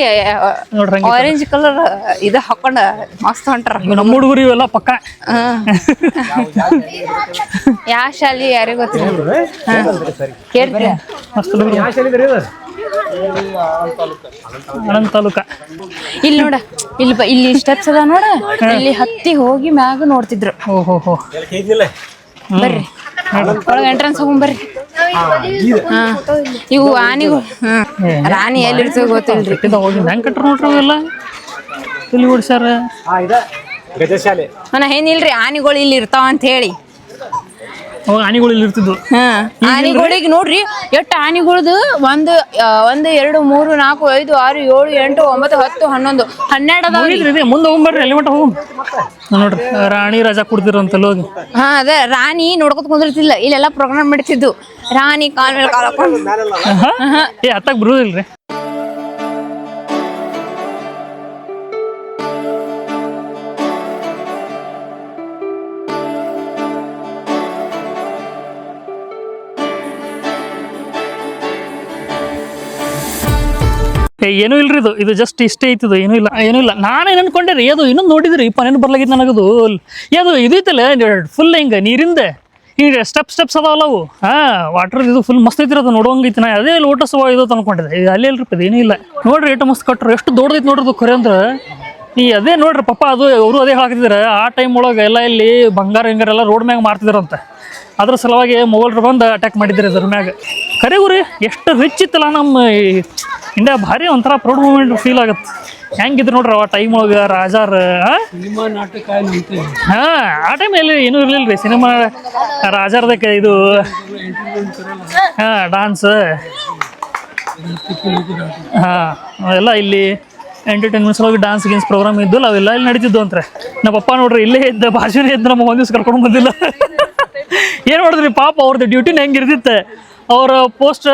ಆರೆಂಜ್ ಕಲರ್ ಇದು ಹಾಕೊಂಡ ಮಸ್ತ್ ಹೊಂಟಾರ ನಮ್ಮ ಹುಡುಗರು ಇವೆಲ್ಲ ಪಕ್ಕ. ಯಾವ ಶಾಲಿ ಯಾರಿಗ ಗೊತ್ತಿಲ್ಲ ಕೇಳ್ರಿ. ಅನಂತ ತಾಲೂಕ. ಇಲ್ಲಿ ನೋಡ ಇಲ್ಲಿ ಸ್ಟೆಪ್ಸ್ ಅದ ನೋಡ, ಇಲ್ಲಿ ಹತ್ತಿ ಹೋಗಿ ಮ್ಯಾಗ ನೋಡ್ತಿದ್ರು. ಓಹೋ ಬರ್ರಿ ಒಳಗ ಎಂಟ್ರೆನ್ಸ್ ಹೋಗ್ಬರ್ರಿ. ಇವು ಆನಿಗಳು ರಾಣಿ ಎಲ್ಲಿರ್ತದ ಗೊತ್ತಿಲ್ರಿ. ಹೋಗಿ ಹೆಂಗ್ ಕಟ್ರ ನೋಡ್ರಿ ಅವೆಲ್ಲ ಇಲ್ಲಿ ಓಡಿಸ್ಯಾರ. ಗಜಶಾಲೆ ನಾ ಏನಿಲ್ರಿ ಆನಿಗಳು ಇಲ್ಲಿ ಇರ್ತಾವ ಅಂತ ಹೇಳಿ. ಅವಾಗ ಆನಿಗಳು ಇಲ್ಲಿ ಇರ್ತಿದ್ವು. ಆನಿಗಳಿಗೆ ನೋಡ್ರಿ ಎಷ್ಟು ಆನಿಗಳದು 1 2 3 4 5 6 7 8 9 10 11 12 ಅದಾವ. ಮುಂದೆ ಹೋಗ್ಬರ್ರಿ ಅಲ್ಲಿ ಮಟ್ಟ ಹೋಗ್ ನೋಡ್ರಿ. ರಾಣಿ ರಾಜ ಕುಡ್ತಿರಂತಲ್ಲ ಹೋಗಿ. ಅದೇ ರಾಣಿ ನೋಡ್ಕೊತ ಕುಂದಿರ್ತಿಲ್ಲ, ಇಲ್ಲೆಲ್ಲ ಪ್ರೋಗ್ರಾಮ್ ಮಾಡ್ತಿದ್ದು. ರಾಣಿ ಕಾಲ್ ಮೇಲೆ ಕಾಲ್ ಹಾಕೊಂಡು ಹತ್ತಾಗ ಬರುದಿಲ್ರಿ. ಏನೂ ಇಲ್ರಿ ಇದು ಜಸ್ಟ್ ಇಷ್ಟೇ ಐತಿದು. ಏನೂ ಇಲ್ಲ. ನಾನೇನು ಅನ್ಕೊಂಡೆ ರೀ ಅದು ಇನ್ನೊಂದು ನೋಡಿದ್ರಿ ಇಪ್ಪ ನೆನಪು ಬರ್ಲಾಗಿತ್ತು ನನಗದು. ಅದು ಇದು ಐತಲ್ಲ ಫುಲ್ ಹಿಂಗೆ ನೀರಿಂದ ಹಿಂಗೆ ಸ್ಟೆಪ್ಸ್ ಅದಾವಲ್ಲ ಅವು. ವಾಟರ್ ಇದು ಫುಲ್ ಮಸ್ತ್ ಐತಿರ ಅದು ನೋಡುವಂಗೈತಿ. ನಾ ಅದೇ ಲೋಟಸ್ ಇದು ಅನ್ಕೊಂಡಿದ್ದೆ. ಇದು ಅಲ್ಲೇ ಇಲ್ರಿ ಇದು ಏನೂ ಇಲ್ಲ. ನೋಡ್ರಿ ಎಷ್ಟು ಮಸ್ತ್ ಕಟ್ರು, ಎಷ್ಟು ದೊಡ್ಡದೈತಿ ನೋಡ್ರಿ ಅದು ಖರೆ ಅಂದ್ರೆ. ಅದೇ ನೋಡ್ರಿ ಪಪ್ಪ ಅದು ಅವರು ಅದೇ ಹಾಕಿದ್ರೆ ಆ ಟೈಮ್ ಒಳಗೆ ಎಲ್ಲ ಇಲ್ಲಿ ಬಂಗಾರ ಹಿಂಗಾರೆಲ್ಲ ರೋಡ್ ಮ್ಯಾಗ ಮಾರ್ತಿದ್ರಂತೆ. ಅದ್ರ ಸಲುವಾಗಿ ಮೊಘಲರು ಬಂದು ಅಟ್ಯಾಕ್ ಮಾಡಿದ್ರಿ ಅದ್ರ ಮ್ಯಾಗ. ಕರೆಗುರಿ ಎಷ್ಟು ರಿಚ್ ಇತ್ತಲ್ಲ ನಮ್ಮ ಇಂಡಿಯಾ. ಭಾರಿ ಒಂಥರ ಪ್ರೌಡ್ ಮೂಮೆಂಟ್ ಫೀಲ್ ಆಗುತ್ತೆ. ಹೆಂಗಿದ್ರು ನೋಡ್ರಿ ಆ ಟೈಮ್ ಒಳಗೆ ರಾಜಾರ. ಆ ಟೈಮ್ ಎಲ್ಲಿ ಏನೂ ಇರ್ಲಿಲ್ಲ ರೀ. ಸಿನಿಮಾ ರಾಜಾರ್ದಕ್ಕೆ ಇದು ಡಾನ್ಸ್ ಎಲ್ಲ ಇಲ್ಲಿ ಎಂಟರ್ಟೈನ್ಮೆಂಟ್ ಸಲುವಾಗಿ ಡಾನ್ಸ್ ಗೀನ್ಸ್ ಪ್ರೋಗ್ರಾಮ್ ಇದ್ದು ಅವೆಲ್ಲ ಇಲ್ಲಿ ನಡೀತಿದ್ದು ಅಂತಾರೆ. ನಮ್ಮ ಪಪ್ಪ ನೋಡ್ರಿ ಇಲ್ಲೇ ಇದ್ದ ಭಾಷಣ ಇದ್ದು ನಮ್ಮ ಒಂದು ದಿವ್ಸ ಕರ್ಕೊಂಡು ಬಂದಿಲ್ಲ. ಏನು ಮಾಡಿದ್ರಿ ಪಾಪ ಅವ್ರದ್ದು ಡ್ಯೂಟಿನ ಹೆಂಗೆ ಇರ್ತಿತ್ತೆ. ಅವ್ರ ಪೋಸ್ಟ್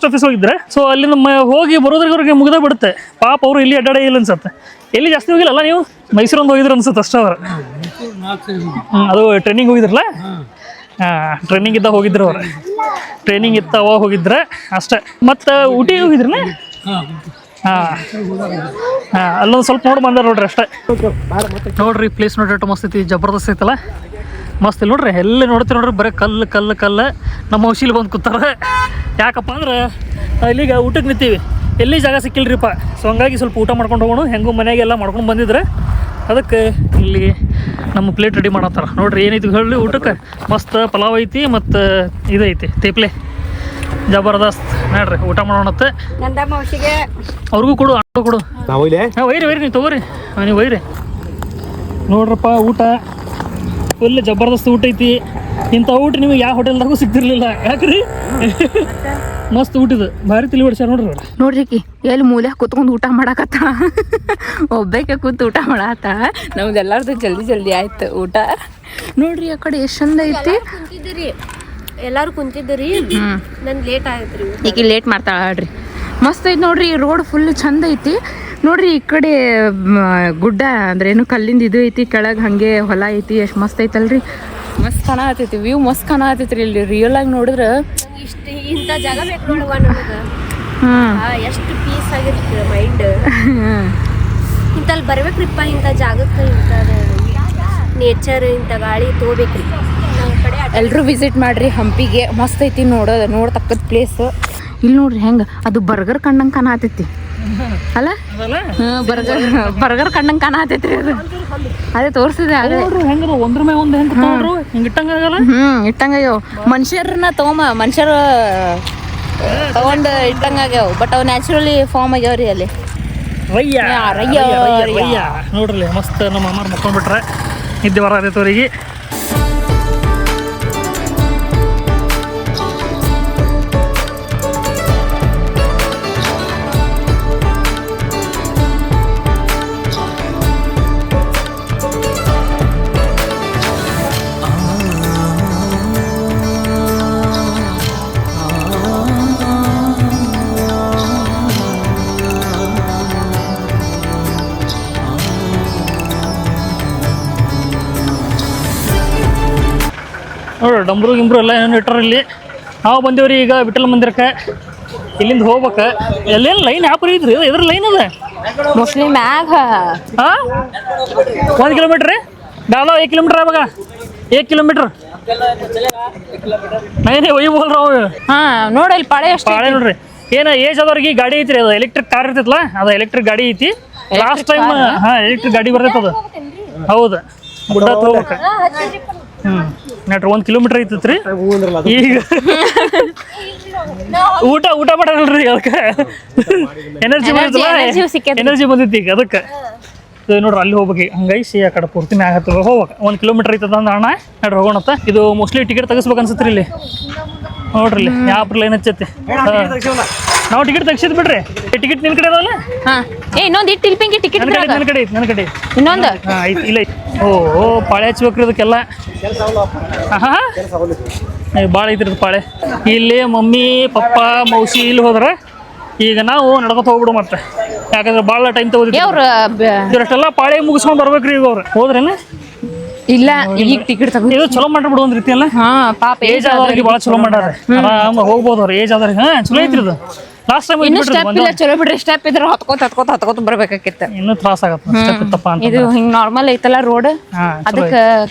ಆಫೀಸ್ ಹೋಗಿದ್ರೆ ಸೊ ಅಲ್ಲಿಂದ ಹೋಗಿ ಬರೋದ್ರಿಗೆ ಮುಗ್ದೇ ಬಿಡುತ್ತೆ. ಪಾಪ ಅವರು ಇಲ್ಲಿ ಅಡ್ಡಾಡೇ ಇಲ್ಲ ಅನ್ಸತ್ತೆ. ಎಲ್ಲಿ ಜಾಸ್ತಿ ಹೋಗಿಲ್ಲಲ್ಲ ನೀವು? ಮೈಸೂರೊಂದು ಹೋಗಿದ್ರು ಅನ್ಸುತ್ತೆ ಅಷ್ಟೇ ಅವ್ರು. ಅದು ಟ್ರೈನಿಂಗ್ ಹೋಗಿದ್ರಲ್ಲ. ಟ್ರೈನಿಂಗ್ ಇದ್ದಾಗ ಹೋಗಿದ್ರು ಅವ್ರು. ಟ್ರೈನಿಂಗ್ ಇತ್ತು ಅವಾಗ ಹೋಗಿದ್ರೆ ಅಷ್ಟೇ. ಮತ್ತು ಊಟಿ ಹೋಗಿದ್ರಲ್ಲ. ಅಲ್ಲೊಂದು ಸ್ವಲ್ಪ ನೋಡಿ ಬಂದಾರ ನೋಡ್ರಿ ಅಷ್ಟೇ. ನೋಡ್ರಿ ಪ್ಲೇಸ್ ನೋಡ್ರಿ ಎಷ್ಟು ಮಸ್ತ್ ಐತಿ, ಜಬರ್ದಸ್ತ್ ಐತಲ್ಲ. ಮಸ್ತ್ ಇಲ್ಲಿ ನೋಡ್ರಿ ಎಲ್ಲ ನೋಡ್ತೀವಿ ನೋಡ್ರಿ. ಬರೀ ಕಲ್ಲು ನಮ್ಮ ಔಷಿಲಿ ಬಂದು ಕೂತಾರ. ಯಾಕಪ್ಪ ಅಂದ್ರೆ ಇಲ್ಲಿಗ ಊಟಕ್ಕೆ ನಿಂತೀವಿ, ಎಲ್ಲಿ ಜಾಗ ಸಿಕ್ಕಿಲ್ರಿಪ್ಪ. ಸೊ ಹಂಗಾಗಿ ಸ್ವಲ್ಪ ಊಟ ಮಾಡ್ಕೊಂಡು ಹೋಗೋಣ. ಹೆಂಗೂ ಮನೆಯಾಗೆಲ್ಲ ಮಾಡ್ಕೊಂಡು ಬಂದಿದ್ರೆ ಅದಕ್ಕೆ ಇಲ್ಲಿ ನಮ್ಮ ಪ್ಲೇಟ್ ರೆಡಿ ಮಾಡತ್ತಾರ. ನೋಡ್ರಿ ಏನೈತಿ ಹೇಳಿ ಊಟಕ್ಕೆ. ಮಸ್ತ್ ಪಲಾವ್ ಐತಿ ಮತ್ತು ಇದೈತಿ ತೇಪ್ಲೆ. ಜಬರ್ದಸ್ತ್ ನೋಡ್ರಿ. ಊಟ ಮಾಡೋಣತ್ತೆ. ಅವ್ರಿಗೂ ಕೊಡು, ಅಣ್ಣ ಕೊಡು. ಒಯ್ರಿ ನೀವು ತಗೋರಿ, ನೀವು ಒಯ್ರಿ. ನೋಡ್ರಪ್ಪ ಊಟ ಫುಲ್ ಜಬರ್ದಸ್ತ್ ಊಟ ಐತಿ. ಇಂಥ ಊಟ ನಿಮಗೆ ಯಾವ ಹೋಟೆಲ್ದಾಗೂ ಸಿಗ್ತಿರ್ಲಿಲ್ಲ. ಯಾಕ್ರಿ ಮಸ್ತ್ ಊಟದ ಭಾರಿ ತಿಳಿ ಹೊಡ್ಸ್ಯಾರ ನೋಡ್ರಿ. ನೋಡ್ರಿ ಎಲ್ಲಿ ಮೂಲೆ ಕುತ್ಕೊಂಡು ಊಟ ಮಾಡಾಕತ್ತ. ಒಬ್ಬಾಕೆ ಕೂತು ಊಟ ಮಾಡಾತ. ನಮ್ದೆಲ್ಲಾರ್ದು ಜಲ್ದಿ ಆಯ್ತು ಊಟ. ನೋಡ್ರಿ ಆ ಕಡೆ ಎಷ್ಟು ಚಂದ ಐತಿ. ಎಲ್ಲಾರು ಕುಂತಿದ್ರಿ. ನನ್ ಲೇಟ್ ಆಯ್ತ್ರಿ. ಈಗ ಲೇಟ್ ಮಾಡ್ತಾಳ್ರಿ. ಮಸ್ತ್ ಐತಿ ನೋಡ್ರಿ. ರೋಡ್ ಫುಲ್ ಚಂದ ಐತಿ ನೋಡ್ರಿ. ಈ ಕಡೆ ಗುಡ್ಡ ಅಂದ್ರೆ ಏನು ಕಲ್ಲಿಂದ ಇದು ಐತಿ, ಕೆಳಗೆ ಹಂಗೆ ಹೊಲ ಐತಿ. ಎಷ್ಟು ಮಸ್ತ್ ಐತಲ್ರಿ. ಮಸ್ತ್ ಕಾಣತೈತಿ ವ್ಯೂ, ಮಸ್ತ್ ಕಾಣತೈತ್ರಿ. ಇಲ್ಲಿ ರಿಯಲ್ ಆಗಿ ನೋಡಿದ್ರ ಇಷ್ಟ ಇಂಥ ಜಾಗ ಬೇಕು ನೋಡುವ ನಮಗ. ಎಷ್ಟು ಪೀಸ್ ಆಗಿರ್ತದೆ ಮೈಂಡ್. ಇಂತಲ್ಲಿ ಬರ್ಬೇಕ್ರಿಪ್ಪ ಇಂಥ ಜಾಗಕ್ಕೆ. ಇಂಥ ನೇಚರ್ ಇಂಥ ಗಾಳಿ ತಗೋಬೇಕ್ರಿ. ಎಲ್ರು ವಿಸಿಟ್ ಮಾಡ್ರಿ ಹಂಪಿಗೆ. ಮಸ್ತ್ ಐತಿ ನೋಡತಕ್ಕದ ಪ್ಲೇಸ್. ಇಲ್ಲಿ ನೋಡ್ರಿ ಹೆಂಗ ಅದು ಬರ್ಗರ್ ಕಂಡಂಗೆ ಕಾಣತೈತಿ. ಅಲ್ಲ ಅದಲ್ಲ ಬರ್ಗರ್ ಕಂಡಂಗೆ ಕಾಣತೈತ್ರಿ ಅದು ಅದೇ ತೋರಿಸಿದೆ ಅದೇ ನೋಡ್ರಿ ಹೆಂಗದ ಒಂದ್ರ ಮೇಲೆ ಒಂದು ಹೆಂಗೆ ನೋಡ್ರು ಹಿಂಗೆ ಇಟ್ಟಂಗಾಗಲ್ಲ ಇಟ್ಟಂಗಾಗ್ಯಾವ ಮನುಷ್ಯರನ್ನ ಮನುಷ್ಯರು ತಗೊಂಡು ಇಟ್ಟಂಗಾಗ್ಯಾವ ಬಟ್ ಅವು ನ್ಯಾಚುರಲಿ ಫಾರ್ಮ್ ಆಗ್ಯಾವ್ರಿ ಅಲ್ಲಿ ರಯ್ಯ ರಯ್ಯ, ರಯ್ಯ ನೋಡ್ರಿ ಮಸ್ತ್ ನಮ್ಮ ಅಮ್ಮಾರು ಮಕ್ಕೊಂಡ್ಬಿಟ್ರೆ ನಿದ್ದೆ ಬರತೈತೆ ಅವರಿಗೆ. ನೋಡ್ರಿ ಡಂಬ್ರು ಗಿಂಬ್ರು ಎಲ್ಲ ಏನೇನು ಇಟ್ಟಾರ ಇಲ್ಲಿ. ನಾವು ಬಂದೇವ್ರಿ ಈಗ ವಿಠಲ ಮಂದಿರಕ್ಕೆ. ಇಲ್ಲಿಂದ ಹೋಗ್ಬೇಕು. ಎಲ್ಲೇನು ಲೈನ್ ಯಾಪರಿ ಇದ್ರಿ ಎದ್ರ ಲೈನ್ ಅದ ಮೋಸ್ಟ್ಲಿ ಮ್ಯಾಗ ಹಾಂ 1 ಕಿಲೋಮೀಟ್ರ್ ರೀ ದಾದಾ 1 ಕಿಲೋಮೀಟ್ರ್ ಆವಾಗ 1 ಕಿಲೋಮೀಟ್ರ್ ನೈನೇ ಒಯ್ ಬೋಲ್ರ ಅವು. ನೋಡಿ ಇಲ್ಲಿ ಪಾಳೆ ಅಷ್ಟು ಪಾಳೆ ನೋಡ್ರಿ ಏನು ಏಜ್ ಆದವ್ರಿಗೆ ಗಾಡಿ ಐತ್ರಿ ಅದು ಎಲೆಕ್ಟ್ರಿಕ್ ಕಾರ್ ಇರ್ತೈತಲ್ಲ ಅದು ಎಲೆಕ್ಟ್ರಿಕ್ ಗಾಡಿ ಐತಿ. ಲಾಸ್ಟ್ ಟೈಮ್ ಎಲೆಕ್ಟ್ರಿಕ್ ಗಾಡಿ ಬರ್ತೈತೆ ಅದು. ಹೌದು ಗುಡ್ಡ ಹೋಗ್ಬೇಕು. ನೆಟ್ರ್ 1 ಕಿಲೋಮೀಟ್ರ್ ಐತೈತ್ರಿ. ಈಗ ಊಟ ಮಾಡಲ್ರಿ ಅದಕ್ಕೆ ಎನರ್ಜಿ ಎನರ್ಜಿ ಬಂದೈತಿ ಈಗ ಅದಕ್ಕೆ ನೋಡ್ರಿ ಅಲ್ಲಿ ಹೋಗ್ಬೇಕು. ಹಂಗಾಗಿ ಆ ಕಡೆ ಪೂರ್ತಿ ಮ್ಯಾಗ ಹತ್ತ ಹೋಗ್ಬೇಕು. 1 ಕಿಲೋಮೀಟ್ರ್ ಐತದ ಅಂದ ಅಣ್ಣ ನೋಡ್ರಿ ಹೋಗೋಣತ್ತ. ಇದು ಮೋಸ್ಟ್ಲಿ ಟಿಕೆಟ್ ತೆಗಿಸ್ಬೇಕು ಅನ್ಸತ್ರಿ ಇಲ್ಲಿ. ನೋಡ್ರಿ ಇಲ್ಲಿ ಯಾವ ಲೈನ್ ಹಚ್ಚೈತಿ. ನಾವು ಟಿಕೆಟ್ ತೆಗ್ಸಿದ್ ಬಿಡ್ರಿ. ಟಿಕೆಟ್ ನಿನ್ ಕಡೆ ಅದಾವಲ್ಲ? ಇನ್ನೊಂದು ಇಟ್ಟು ಇಲ್ಪಿಂಗಿ ಟಿಕೆಟ್ ನನ್ನ ಕಡೆ ಐತಿ ನನ್ನ ಕಡೆ ಇನ್ನೊಂದು ಐತಿ ಇಲ್ಲ. ಓ ಪಾಳೆ ಹಚ್ಬೇಕ್ರಿ ಅದಕ್ಕೆಲ್ಲ. ಭಾಳ ಐತ್ರಿ ಪಾಳೆ. ಇಲ್ಲಿ ಮಮ್ಮಿ ಪಪ್ಪ ಮೌಸಿ ಇಲ್ಲಿ ಹೋದ್ರ ಈಗ ನಾವು ನಡ್ಕೊತ ಹೋಗ್ಬಿಡು ಮತ್ತೆ. ಯಾಕಂದ್ರೆ ಭಾಳ ಟೈಮ್ ತಗೋದಿತ್ತು. ಇವ್ರಷ್ಟೆಲ್ಲ ಪಾಳೆ ಮುಗಿಸ್ಕೊಂಡು ಬರ್ಬೇಕ್ರಿ ಈಗ ಅವ್ರು ಹೋದ್ರೇನ ಇಲ್ಲ ಈಗ ಟಿಕೆಟ್ ತಗೋ. ಇದು ಚಲೋ ಮಾಡ್ಬಿಡು ಒಂದ್ ರೀತಿ ಅಲ್ಲ. ಪಾಪ ಏಜ್ ಆದವ್ರಿಗೆ ಭಾಳ ಚಲೋ ಮಾಡ್ಯಾರ. ಆರಾಮ ಹೋಗ್ಬೋದು ಅವ್ರು ಏಜ್ ಆದವ್ರಿಗೆ. ಚಲೋ ಐತ್ರಿ ಇದು. ಲಾಸ್ಟ್ ಟೈಮ್ ಇನ್ನು ಸ್ಟೆಪ್ ಇಲ್ಲ ಚಲೋ ಬಿಡ್ರಿ. ಸ್ಟೆಪ್ ಇದ್ರೆ ಹತ್ಕೋತ ಬರ್ಬೇಕಾಗಿತ್ತು. ಇನ್ನೂ ತ್ರಾಸ ಆಗತ್ತೆ ಸ್ಟೆಪ್ ಇತ್ತಪ್ಪ ಅಂತ. ಇದು ಹಿಂಗ್ ನಾರ್ಮಲ್ ಐತಲ್ಲ ರೋಡ್ ಅದಕ್ಕೆ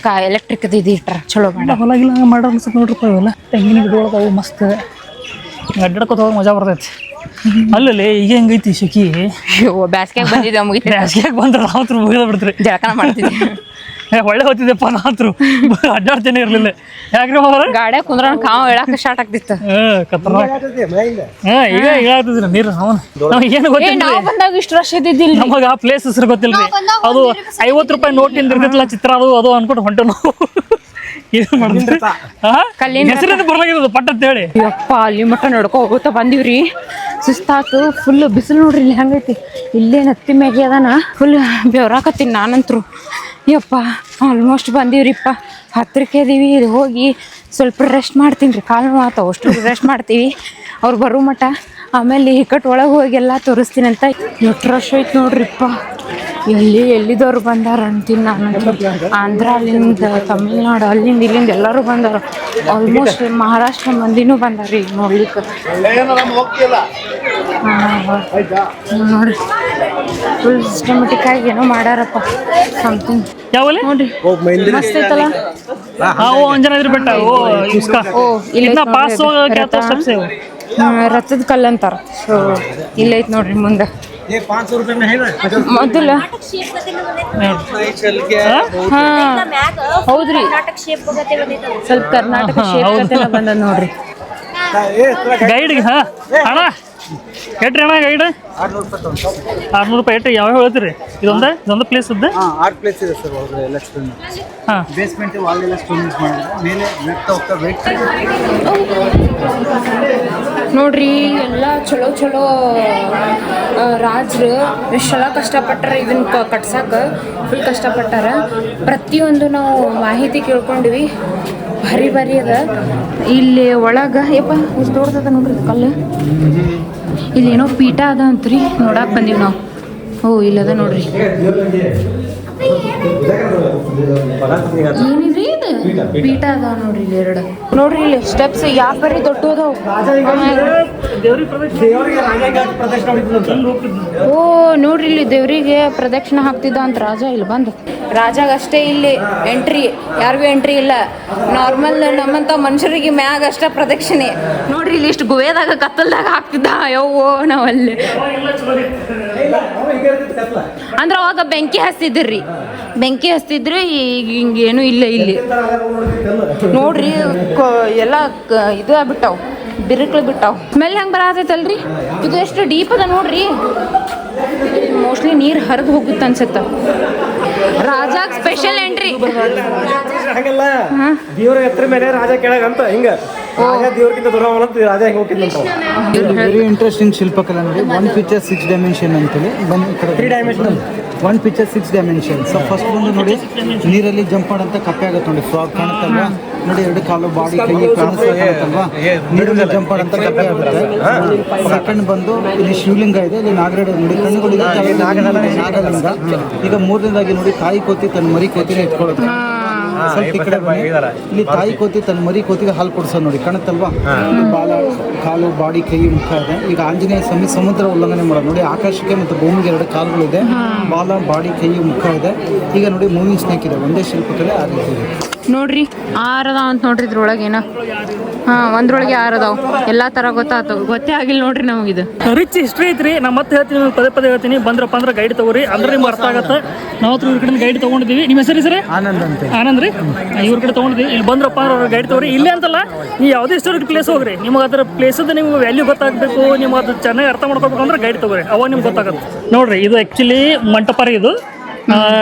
ಎಲೆಕ್ಟ್ರಿಕ್ ಇದು ಇಟ್ಟಾರ ಚಲೋ ಮಾಡ ಹೊಲಗಿಲ್ಲ ಮಾಡೋ ಅನ್ಸತ್ ನೋಡ್ರಿಪ್ಪ. ಇವೆಲ್ಲ ತೆಂಗಿನ ಗಿಡಗಳು ಅವು ಮಸ್ತ್ ಅಡ್ಡಾಡ್ಕೊತ ಹೋಗಿ ಮಜಾ ಬರ್ತೈತಿ. ಅಲ್ಲಲ್ಲಿ ಈಗ ಹೆಂಗೈತಿ ಶೆಕಿ. ಬ್ಯಾಸ್ಗ್ಯಾಗ ಬಂದಿದ್ದೆ ಮುಗಿತ. ಬ್ಯಾಸ್ಗ್ಯಾಗ ಬಂದ್ರೆ ನಾವ್ರು ಮುಗಿದ ಬಿಡ್ತ್ರಿ. ಜಳಕನ ಮಾಡ್ತಿದ್ದೆ. ಒಳ್ಳೆ ಹೋಗ್ತಿದ್ದೆಪ್ಪ ನಾತ್ರು ಅಡ್ಡಾಡ್ತೇನೆ ಇರ್ಲಿಲ್ಲ. ಯಾಕ್ರಿ ಹೋದ್ರ ಗಾಡ್ಯಾಗ ಕುಂದ್ರ ಕಾವು ಹೇಳಕ್ ಸ್ಟಾರ್ಟ್ ಆಗ್ತಿತ್ತು. ಈಗ ಆಗ್ತದ್ರಿ ನೀರು ನಾವ್ ಏನು ಗೊತ್ತಿಲ್ಲ. ನಾವು ಬಂದಾಗ ಇಷ್ಟು ರಶ್ ಇದ್ದಿದ್ದಿಲ್ಲ. ನಮಗ ಆ ಪ್ಲೇಸ್ ಹೆಸರು ಗೊತ್ತಿಲ್ರಿ. ಅದು 50 ರೂಪಾಯಿ ನೋಟಿಂದ ಇರ್ತೈತಿಲ್ಲ ಚಿತ್ರ ಅದು ಅನ್ಕೊಂಡು ಹೊಂಟು ನಾವು ಏನು ಮಾಡಿದ್ರಿ ಹೆಸರಿಂದ ಬರ್ಲಾಗಿರೋದು ಪಟ್ಟ ಅಂತೇಳಿ. ಯಪ್ಪ ಅಲ್ಲಿ ಮಟ್ಟ ನಡ್ಕೊ ಹೋಗುತ್ತಾ ಬಂದಿವ್ರಿ. ಸುಸ್ತಾತು. ಫುಲ್ ಬಿಸಿಲು ನೋಡ್ರಿ ಇಲ್ಲಿ ಹೆಂಗೈತಿ. ಇಲ್ಲೇ ನತ್ತಿ ಮ್ಯಾಗೆ ಅದಾನ. ಫುಲ್ ಬೆವ್ರಾಕತ್ತೀನಿ ನಾನಂತ್ರು. ಯಪ್ಪ ಆಲ್ಮೋಸ್ಟ್ ಬಂದೀವ್ರಿಪ್ಪ. ಹತ್ತಿರಕ್ಕೆ ಇದೀವಿ. ಇದು ಹೋಗಿ ಸ್ವಲ್ಪ ರೆಸ್ಟ್ ಮಾಡ್ತೀನಿ ರೀ. ಕಾಲು ಮಾತಾವ ಅಷ್ಟು ರೆಸ್ಟ್ ಮಾಡ್ತೀವಿ ಅವ್ರು ಬರೋ ಮಟ್ಟ. ಆಮೇಲೆ ಹಿಕ್ಕಟ್ಟು ಒಳಗೆ ಹೋಗಿ ಎಲ್ಲ ತೋರಿಸ್ತೀನಿ ಅಂತ. ಎಷ್ಟು ರಶ್ ಐತೆ ನೋಡ್ರಿಪ್ಪ. ಎಲ್ಲಿದವ್ರು ಬಂದಾರ ಅಂತೀನಿ ನಾನು. ಆಂಧ್ರ ಅಲ್ಲಿಂದ ತಮಿಳ್ನಾಡು ಅಲ್ಲಿಂದ ಇಲ್ಲಿಂದ ಎಲ್ಲರೂ ಬಂದಾರ. ಆಲ್ಮೋಸ್ಟ್ ಮಹಾರಾಷ್ಟ್ರ ಮಂದಿನೂ ಬಂದಾರ ಈಗ ನೋಡ್ಲಿಕ್ಕೆ. ನೋಡ್ರಿ ಫುಲ್ ಸಿಸ್ಟಮೆಟಿಕ್ ಆಗಿ ಏನೋ ಮಾಡ್ಯಾರಪ್ಪ ಸಮಥಿಂಗ್. ಯಾವಲ್ಲ ನೋಡ್ರಿ ಮಸ್ತ್ ಐತಲ್ಲ. ಅಂಜನ ಇದ್ರ ಬೆಟ್ಟ. ಇಲ್ಲಿ ಪಾಸ್ ಸ್ಟೆಪ್ಸ್ ರಥದ ಕಲ್ಲು ಅಂತಾರ. ಸೊ ಇಲ್ಲೈತ್ ನೋಡ್ರಿ ಮುಂದೆ. ಮೊದಲ ಹೌದ್ರಿ ಸ್ವಲ್ಪ ಕರ್ನಾಟಕ ಶೇಪ್ ಬಂದದ ನೋಡ್ರಿ. ಗೈಡ್ಗೆ ಅಣ್ಣ ಎಟ್ರಿ ಅಣ್ಣ ಗೈಡ್ 600 ರೂಪಾಯಿ. ಎಟ್ರಿ ಯಾವ ಹೇಳ್ತೀರಿ? ಇದೊಂದು ಪ್ಲೇಸ್ ಇದ್ದೆ. 6 ಪ್ಲೇಸ್ ಇದೆ ಸರ್. ಒಳಗಡೆ ಎಲ್ಲ ಸ್ಟೋನ್. ಬೇಸ್ಮೆಂಟ್ ವಾಲ್ ಎಲ್ಲ ಸ್ಟೋನ್ ಯೂಸ್ ಮಾಡಿದ್ರೆ ಮೇಲೆ ಹೋಗ್ತಾ ವೇಟ್ ನೋಡ್ರಿ ಎಲ್ಲ ಚಲೋ ರಾಜರು ಎಷ್ಟೆಲ್ಲ ಕಷ್ಟಪಟ್ಟಾರ ಇದನ್ನ ಕಟ್ಸಕ್ಕೆ. ಫುಲ್ ಕಷ್ಟಪಟ್ಟಾರ. ಪ್ರತಿಯೊಂದು ನಾವು ಮಾಹಿತಿ ಕೇಳ್ಕೊಂಡ್ವಿ. ಭಾರಿ ಅದ. ಇಲ್ಲಿ ಒಳಗೆ ಯಪ್ಪ ಎಷ್ಟು ದೊಡ್ಡದ ನೋಡ್ರಿ ಕಲ್ಲು. ಇಲ್ಲಿ ಏನೋ ಪೀಠ ಅದ ಅಂತ್ರಿ ನೋಡಕ್ಕೆ ಬಂದೀವಿ ನಾವು. ಇಲ್ಲದ ನೋಡ್ರಿ. ಏನಿದ್ರಿ ಇದು ಪೀಠ ಅದಾವ ನೋಡ್ರಿ ಇಲ್ಲಿ 2. ನೋಡ್ರಿ ಇಲ್ಲಿ ಸ್ಟೆಪ್ಸ್ ಯಾವ ಬರೀ ದೊಡ್ಡ ಅದಾವ. ನೋಡ್ರಿ ಇಲ್ಲಿ ದೇವ್ರಿಗೆ ಪ್ರದಕ್ಷಿಣೆ ಹಾಕ್ತಿದ್ದ ಅಂತ ರಾಜ. ಇಲ್ಲಿ ಬಂದು ರಾಜಾಗಷ್ಟೇ ಇಲ್ಲಿ ಎಂಟ್ರಿ, ಯಾರಿಗೂ ಎಂಟ್ರಿ ಇಲ್ಲ. ನಾರ್ಮಲ್ ನಮ್ಮಂತ ಮನುಷ್ಯರಿಗೆ ಮ್ಯಾಗ ಅಷ್ಟೇ ಪ್ರದಕ್ಷಿಣೆ ನೋಡ್ರಿ. ನೋಡ್ರಿ ಇಲ್ಲಿ ಇಷ್ಟು ಗುವೆದಾಗ ಕತ್ತಲ್ದಾಗ ಹಾಕ್ತಿದ್ದ ಯವ್ವೋ ನಾವಲ್ಲಿ ಅಂದ್ರೆ ಅವಾಗ ಬೆಂಕಿ ಹಚ್ತಿದ್ರಿ ಈಗ ಹಿಂಗೇನು ಇಲ್ಲ ಇಲ್ಲಿ ನೋಡ್ರಿ ಎಲ್ಲ ಇದು ಆಗ್ಬಿಟ್ಟಾವ್ ಬಿರುಕ್ಳು ಬಿಟ್ಟಾವ್ ಸ್ಮೆಲ್ ಹೆಂಗೆ ಬರತೈತಲ್ರಿ ಇದು ಎಷ್ಟು ಡೀಪ್ ಅದ ನೋಡ್ರಿ ಮೋಸ್ಟ್ಲಿ ನೀರು ಹರಿದು ಹೋಗುತ್ತೆ ಅನ್ಸುತ್ತ ರಾಜಾಗ ಸ್ಪೆಷಲ್ ಎಂಟ್ರಿ ಹಂಗಲ್ಲ ದೇವ್ರ ಎತ್ತರ ಮೇಲೆ ರಾಜ ಕೆಳಗಂತ ಹಿಂಗ ದೇವ್ರಕ್ಕಿಂತ ದೂರ ರಾಜ ಹೆಂಗ್ ಹೋಗಿದ್ದಂತ ವೆರಿ ಇಂಟ್ರೆಸ್ಟಿಂಗ್ ಶಿಲ್ಪಕಲೆ ನೋಡಿ 1 ಪಿಕ್ಚರ್ 6 ಡೈಮೆನ್ಷನ್ ಅಂತೇಳಿ ಬಂದು 3 dimension 1 picture 6 dimension so first ಒಂದು ನೋಡಿ ನೀರಲ್ಲಿ ಜಂಪ್ ಮಾಡಂತ ಕಪ್ಪೆ ಆಗುತ್ತೆ ನೋಡಿ ಫ್ರಾಗ್ ಕಾಣುತ್ತಲ್ವಾ ನೋಡಿ ಎರಡು ಕಾಲು ಬಾಡಿ ಕೈ ಕಾಣುತ್ತಲ್ವಾ ನೀರಲ್ಲಿ ಜಂಪ್ ಮಾಡಂತ ಕಪ್ಪೆ ಆಗುತ್ತೆ ಸೆಕೆಂಡ್ ಬಂದು ಇಲ್ಲಿ ಶಿವಲಿಂಗ ಇದೆ ಇಲ್ಲಿ ನಾಗರಾಡ ನೋಡಿ ಕಣ್ಣುಗಳಿದೆ ನಾಗಲಿಂಗ ಈಗ ಮೂರನೇದಾಗಿ ನೋಡಿ ತಾಯಿ ಕೋತಿ ತನ್ನ ಮರಿ ಕೋತಿನ ಇಟ್ಕೊಳ್ಳುತ್ತೆ ಸ್ವಲ್ಪ ಈ ಕಡೆ ಬನ್ನಿ ಇಲ್ಲಿ ತಾಯಿ ಕೋತಿ ತನ್ನ ಮರಿ ಕೋತಿಗೆ ಹಾಲು ಕೊಡ್ಸೋದು ನೋಡಿ ಕಾಣುತ್ತಲ್ವಾ ಬಾಲ ಕಾಲು ಬಾಡಿ ಕೈ ಮುಖ ಇದೆ ಈಗ ಆಂಜನೇಯ ಸಮುದ್ರ ಉಲ್ಲಂಘನೆ ಮಾಡೋದು ನೋಡಿ ಆಕಾಶಕ್ಕೆ ಮತ್ತು ಭೂಮಿಗೆ 2 ಕಾಲುಗಳಿದೆ ಬಾಲ ಬಾಡಿ ಕೈ ಮುಖ ಇದೆ ಈಗ ನೋಡಿ ಮೂವಿಂಗ್ ಸ್ನೇಕ್ ಇದೆ ಒಂದೇ ಶಿಲ್ಪಕಲೆ ಆ ರೀತಿ ಇದೆ ನೋಡ್ರಿ 6 ಅದಾವ ಅಂತ ನೋಡ್ರಿ ಇದ್ರೊಳಗೆ ಏನೋ ಒಂದ್ರೊಳಗೆ 6 ಅದಾವ ಎಲ್ಲಾ ತರ ಗೊತ್ತೇ ಆಗಿಲ್ಲ ನೋಡ್ರಿ ನಮಗಿದು ರಿಚ್ ಹಿಸ್ಟ್ರಿ ಐತ್ರಿ ನಾ ಮತ್ತೆ ಹೇಳ್ತೀನಿ ಪದೇ ಹೇಳ್ತೀನಿ ಬಂದ್ರಪ್ಪ ಅಂದ್ರೆ ಗೈಡ್ ತಗೋರಿ ಅಂದ್ರೆ ನಿಮ್ಗೆ ಅರ್ಥ ಆಗತ್ತೆ ನಾವು ಇವ್ರ ಕಡೆ ಗೈಡ್ ತಗೊಂಡಿದ್ದೀವಿ ನಿಮ್ಮ ಹೆಸರು ಸರಿ ಆನಂದ್ ರೀ ಇವ್ರ ಕಡೆ ತಗೊಂಡಿದ್ದೀವಿ ಇಲ್ಲಿ ಬಂದ್ರಪ್ಪ ಅಂದ್ರೆ ಗೈಡ್ ತಗೋರಿ ಇಲ್ಲೇ ಅಂತಲ್ಲ ನೀವು ಯಾವುದೇ ಹಿಸ್ಟೋರಿಕ್ ಪ್ಲೇಸ್ ಹೋಗ್ರಿ ನಿಮಗೆ ಅದರ ಪ್ಲೇಸದ ನಿಮ್ಗೆ ವ್ಯಾಲ್ಯೂ ಗೊತ್ತಾಗಬೇಕು ನೀವು ಅದು ಚೆನ್ನಾಗಿ ಅರ್ಥ ಮಾಡ್ಕೋಬೇಕು ಅಂದ್ರೆ ಗೈಡ್ ತಗೋರಿ ಅವಾಗ ನಿಮ್ಗೆ ಗೊತ್ತಾಗುತ್ತೆ ನೋಡ್ರಿ ಇದು ಆ್ಯಕ್ಚುಲಿ ಮಂಟಪ ರೀ ಇದು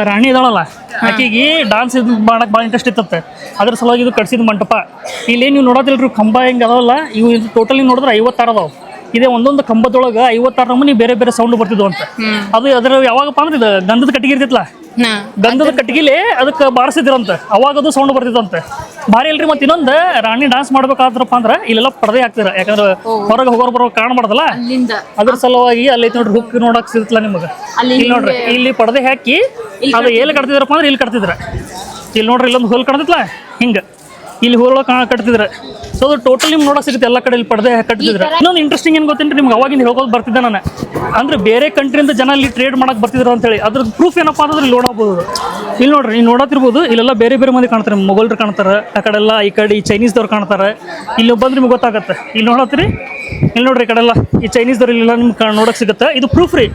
ರಾಣಿ ಇದಾಳಲ್ಲ ಆಕೆಗೆ ಡಾನ್ಸ್ ಇದು ಮಾಡಕ್ಕೆ ಭಾಳ ಇಂಟ್ರೆಸ್ಟ್ ಇತ್ತಂತೆ ಅದ್ರ ಸಲುವಾಗಿ ಇದು ಕಟ್ಸಿದ ಮಂಟಪ ಇಲ್ಲಿ ನೀವು ನೋಡೋದಿಲ್ರಿ ಕಂಬ ಹೆಂಗೆ ಅದಾವಲ್ಲ ಇವು ಟೋಟಲಿ ನೋಡಿದ್ರೆ 56 ಅದಾವೆ ಇದೇ ಒಂದೊಂದು ಕಂಬದೊಳಗೆ 56 ನಮೂನಿ ಬೇರೆ ಬೇರೆ ಸೌಂಡ್ ಬರ್ತಿದ್ವು ಅಂತ ಅದು ಅದರ ಯಾವಾಗಪ್ಪ ಅಂದ್ರೆ ಇದು ಗಂಧದ ಕಟ್ಟಿಗೆ ಇರ್ತಿತ್ತಲ್ಲ ಗಂಧದ ಕಟ್ಟಿಗೆಲಿ ಅದಕ್ಕೆ ಬಾರಿಸಿದ್ರಂತೆ ಅವಾಗ ಅದು ಸೌಂಡ್ ಬರ್ತಿದ್ದಂತೆ ಭಾರಿ ಅಲ್ರಿ ಮತ್ತೆ ಇನ್ನೊಂದು ರಾಣಿ ಡಾನ್ಸ್ ಮಾಡ್ಬೇಕಾದ್ರಪ್ಪ ಅಂದ್ರೆ ಇಲ್ಲೆಲ್ಲ ಪರದೆ ಹಾಕ್ತಿರ ಯಾಕಂದ್ರೆ ಹೊರಗೆ ಹೋಗೋರು ಬರೋ ಕಾರಣ ಮಾಡೋದಲ್ಲ ಅದ್ರ ಸಲುವಾಗಿ ಅಲ್ಲಿ ನೋಡ್ರಿ ಹುಕ್ ನೋಡಕ್ ಸಿಗುತ್ತಲ್ಲ ನಿಮಗೆ ಇಲ್ಲಿ ನೋಡ್ರಿ ಇಲ್ಲಿ ಪರದೆ ಹಾಕಿ ಅದು ಎಲ್ಲಿ ಕಟ್ತಿದ್ರಪ್ಪ ಅಂದ್ರೆ ಇಲ್ಲಿ ಕಟ್ತಿದ್ರ ಇಲ್ಲಿ ನೋಡ್ರಿ ಇಲ್ಲೊಂದು ಹೋಲ್ ಕಟ್ತಿತ್ತಲ್ಲ ಹಿಂಗೆ ಇಲ್ಲಿ ಹೋಲೋ ಕಟ್ತಿದ್ರೆ ಸೊ ಅದು ಟೋಟಲ್ ನಿಮ್ಗೆ ನೋಡಕ್ ಸಿಗುತ್ತೆ ಎಲ್ಲ ಕಡೆ ಇಲ್ಲಿ ಪಡೆದೇ ಕಟ್ತಿದ್ರೆ ಇನ್ನೊಂದು ಇಂಟ್ರೆಸ್ಟಿಂಗ್ ಏನು ಗೊತ್ತೇನ್ರಿ ನಿಮ್ಗೆ ಅವಾಗಿಂದ ಹೋಗೋದು ಬರ್ತಿದ್ದೆ ನಾನು ಅಂದ್ರೆ ಬೇರೆ ಕಂಟ್ರಿಯಿಂದ ಜನ ಇಲ್ಲಿ ಟ್ರೇಡ್ ಮಾಡಕ್ ಬರ್ತಿದ್ರು ಅಂತೇಳಿ ಅದ್ರ ಪ್ರೂಫ್ ಏನಪ್ಪಾ ಅಂದ್ರೆ ಇಲ್ಲಿ ನೋಡಬಹುದು ಇಲ್ಲಿ ನೋಡ್ರಿ ನೀವು ನೋಡತ್ತಿರ್ಬೋದು ಇಲ್ಲೆಲ್ಲ ಬೇರೆ ಬೇರೆ ಮಂದಿ ಕಾಣ್ತಾರೆ ಮೊಘಲರು ಕಾಣ್ತಾರೆ ಆ ಕಡೆ ಎಲ್ಲ ಈ ಕಡೆ ಈ ಚೈನೀಸ್ದವ್ರು ಕಾಣ್ತಾರೆ ಇಲ್ಲಿ ಬಂದ್ರೆ ನಿಮ್ಗೆ ಗೊತ್ತಾಗತ್ತೆ ಇಲ್ಲಿ ನೋಡತ್ತೀರಿ ಇಲ್ಲಿ ನೋಡ್ರಿ ಈ ಕಡೆಲ್ಲ ಈ ಚೈನೀಸ್ದವ್ರು ಇಲ್ಲೆಲ್ಲ ನಿಮ್ಗೆ ನೋಡಕ್ ಸಿಗುತ್ತೆ ಇದು ಪ್ರೂಫ್ ರೀ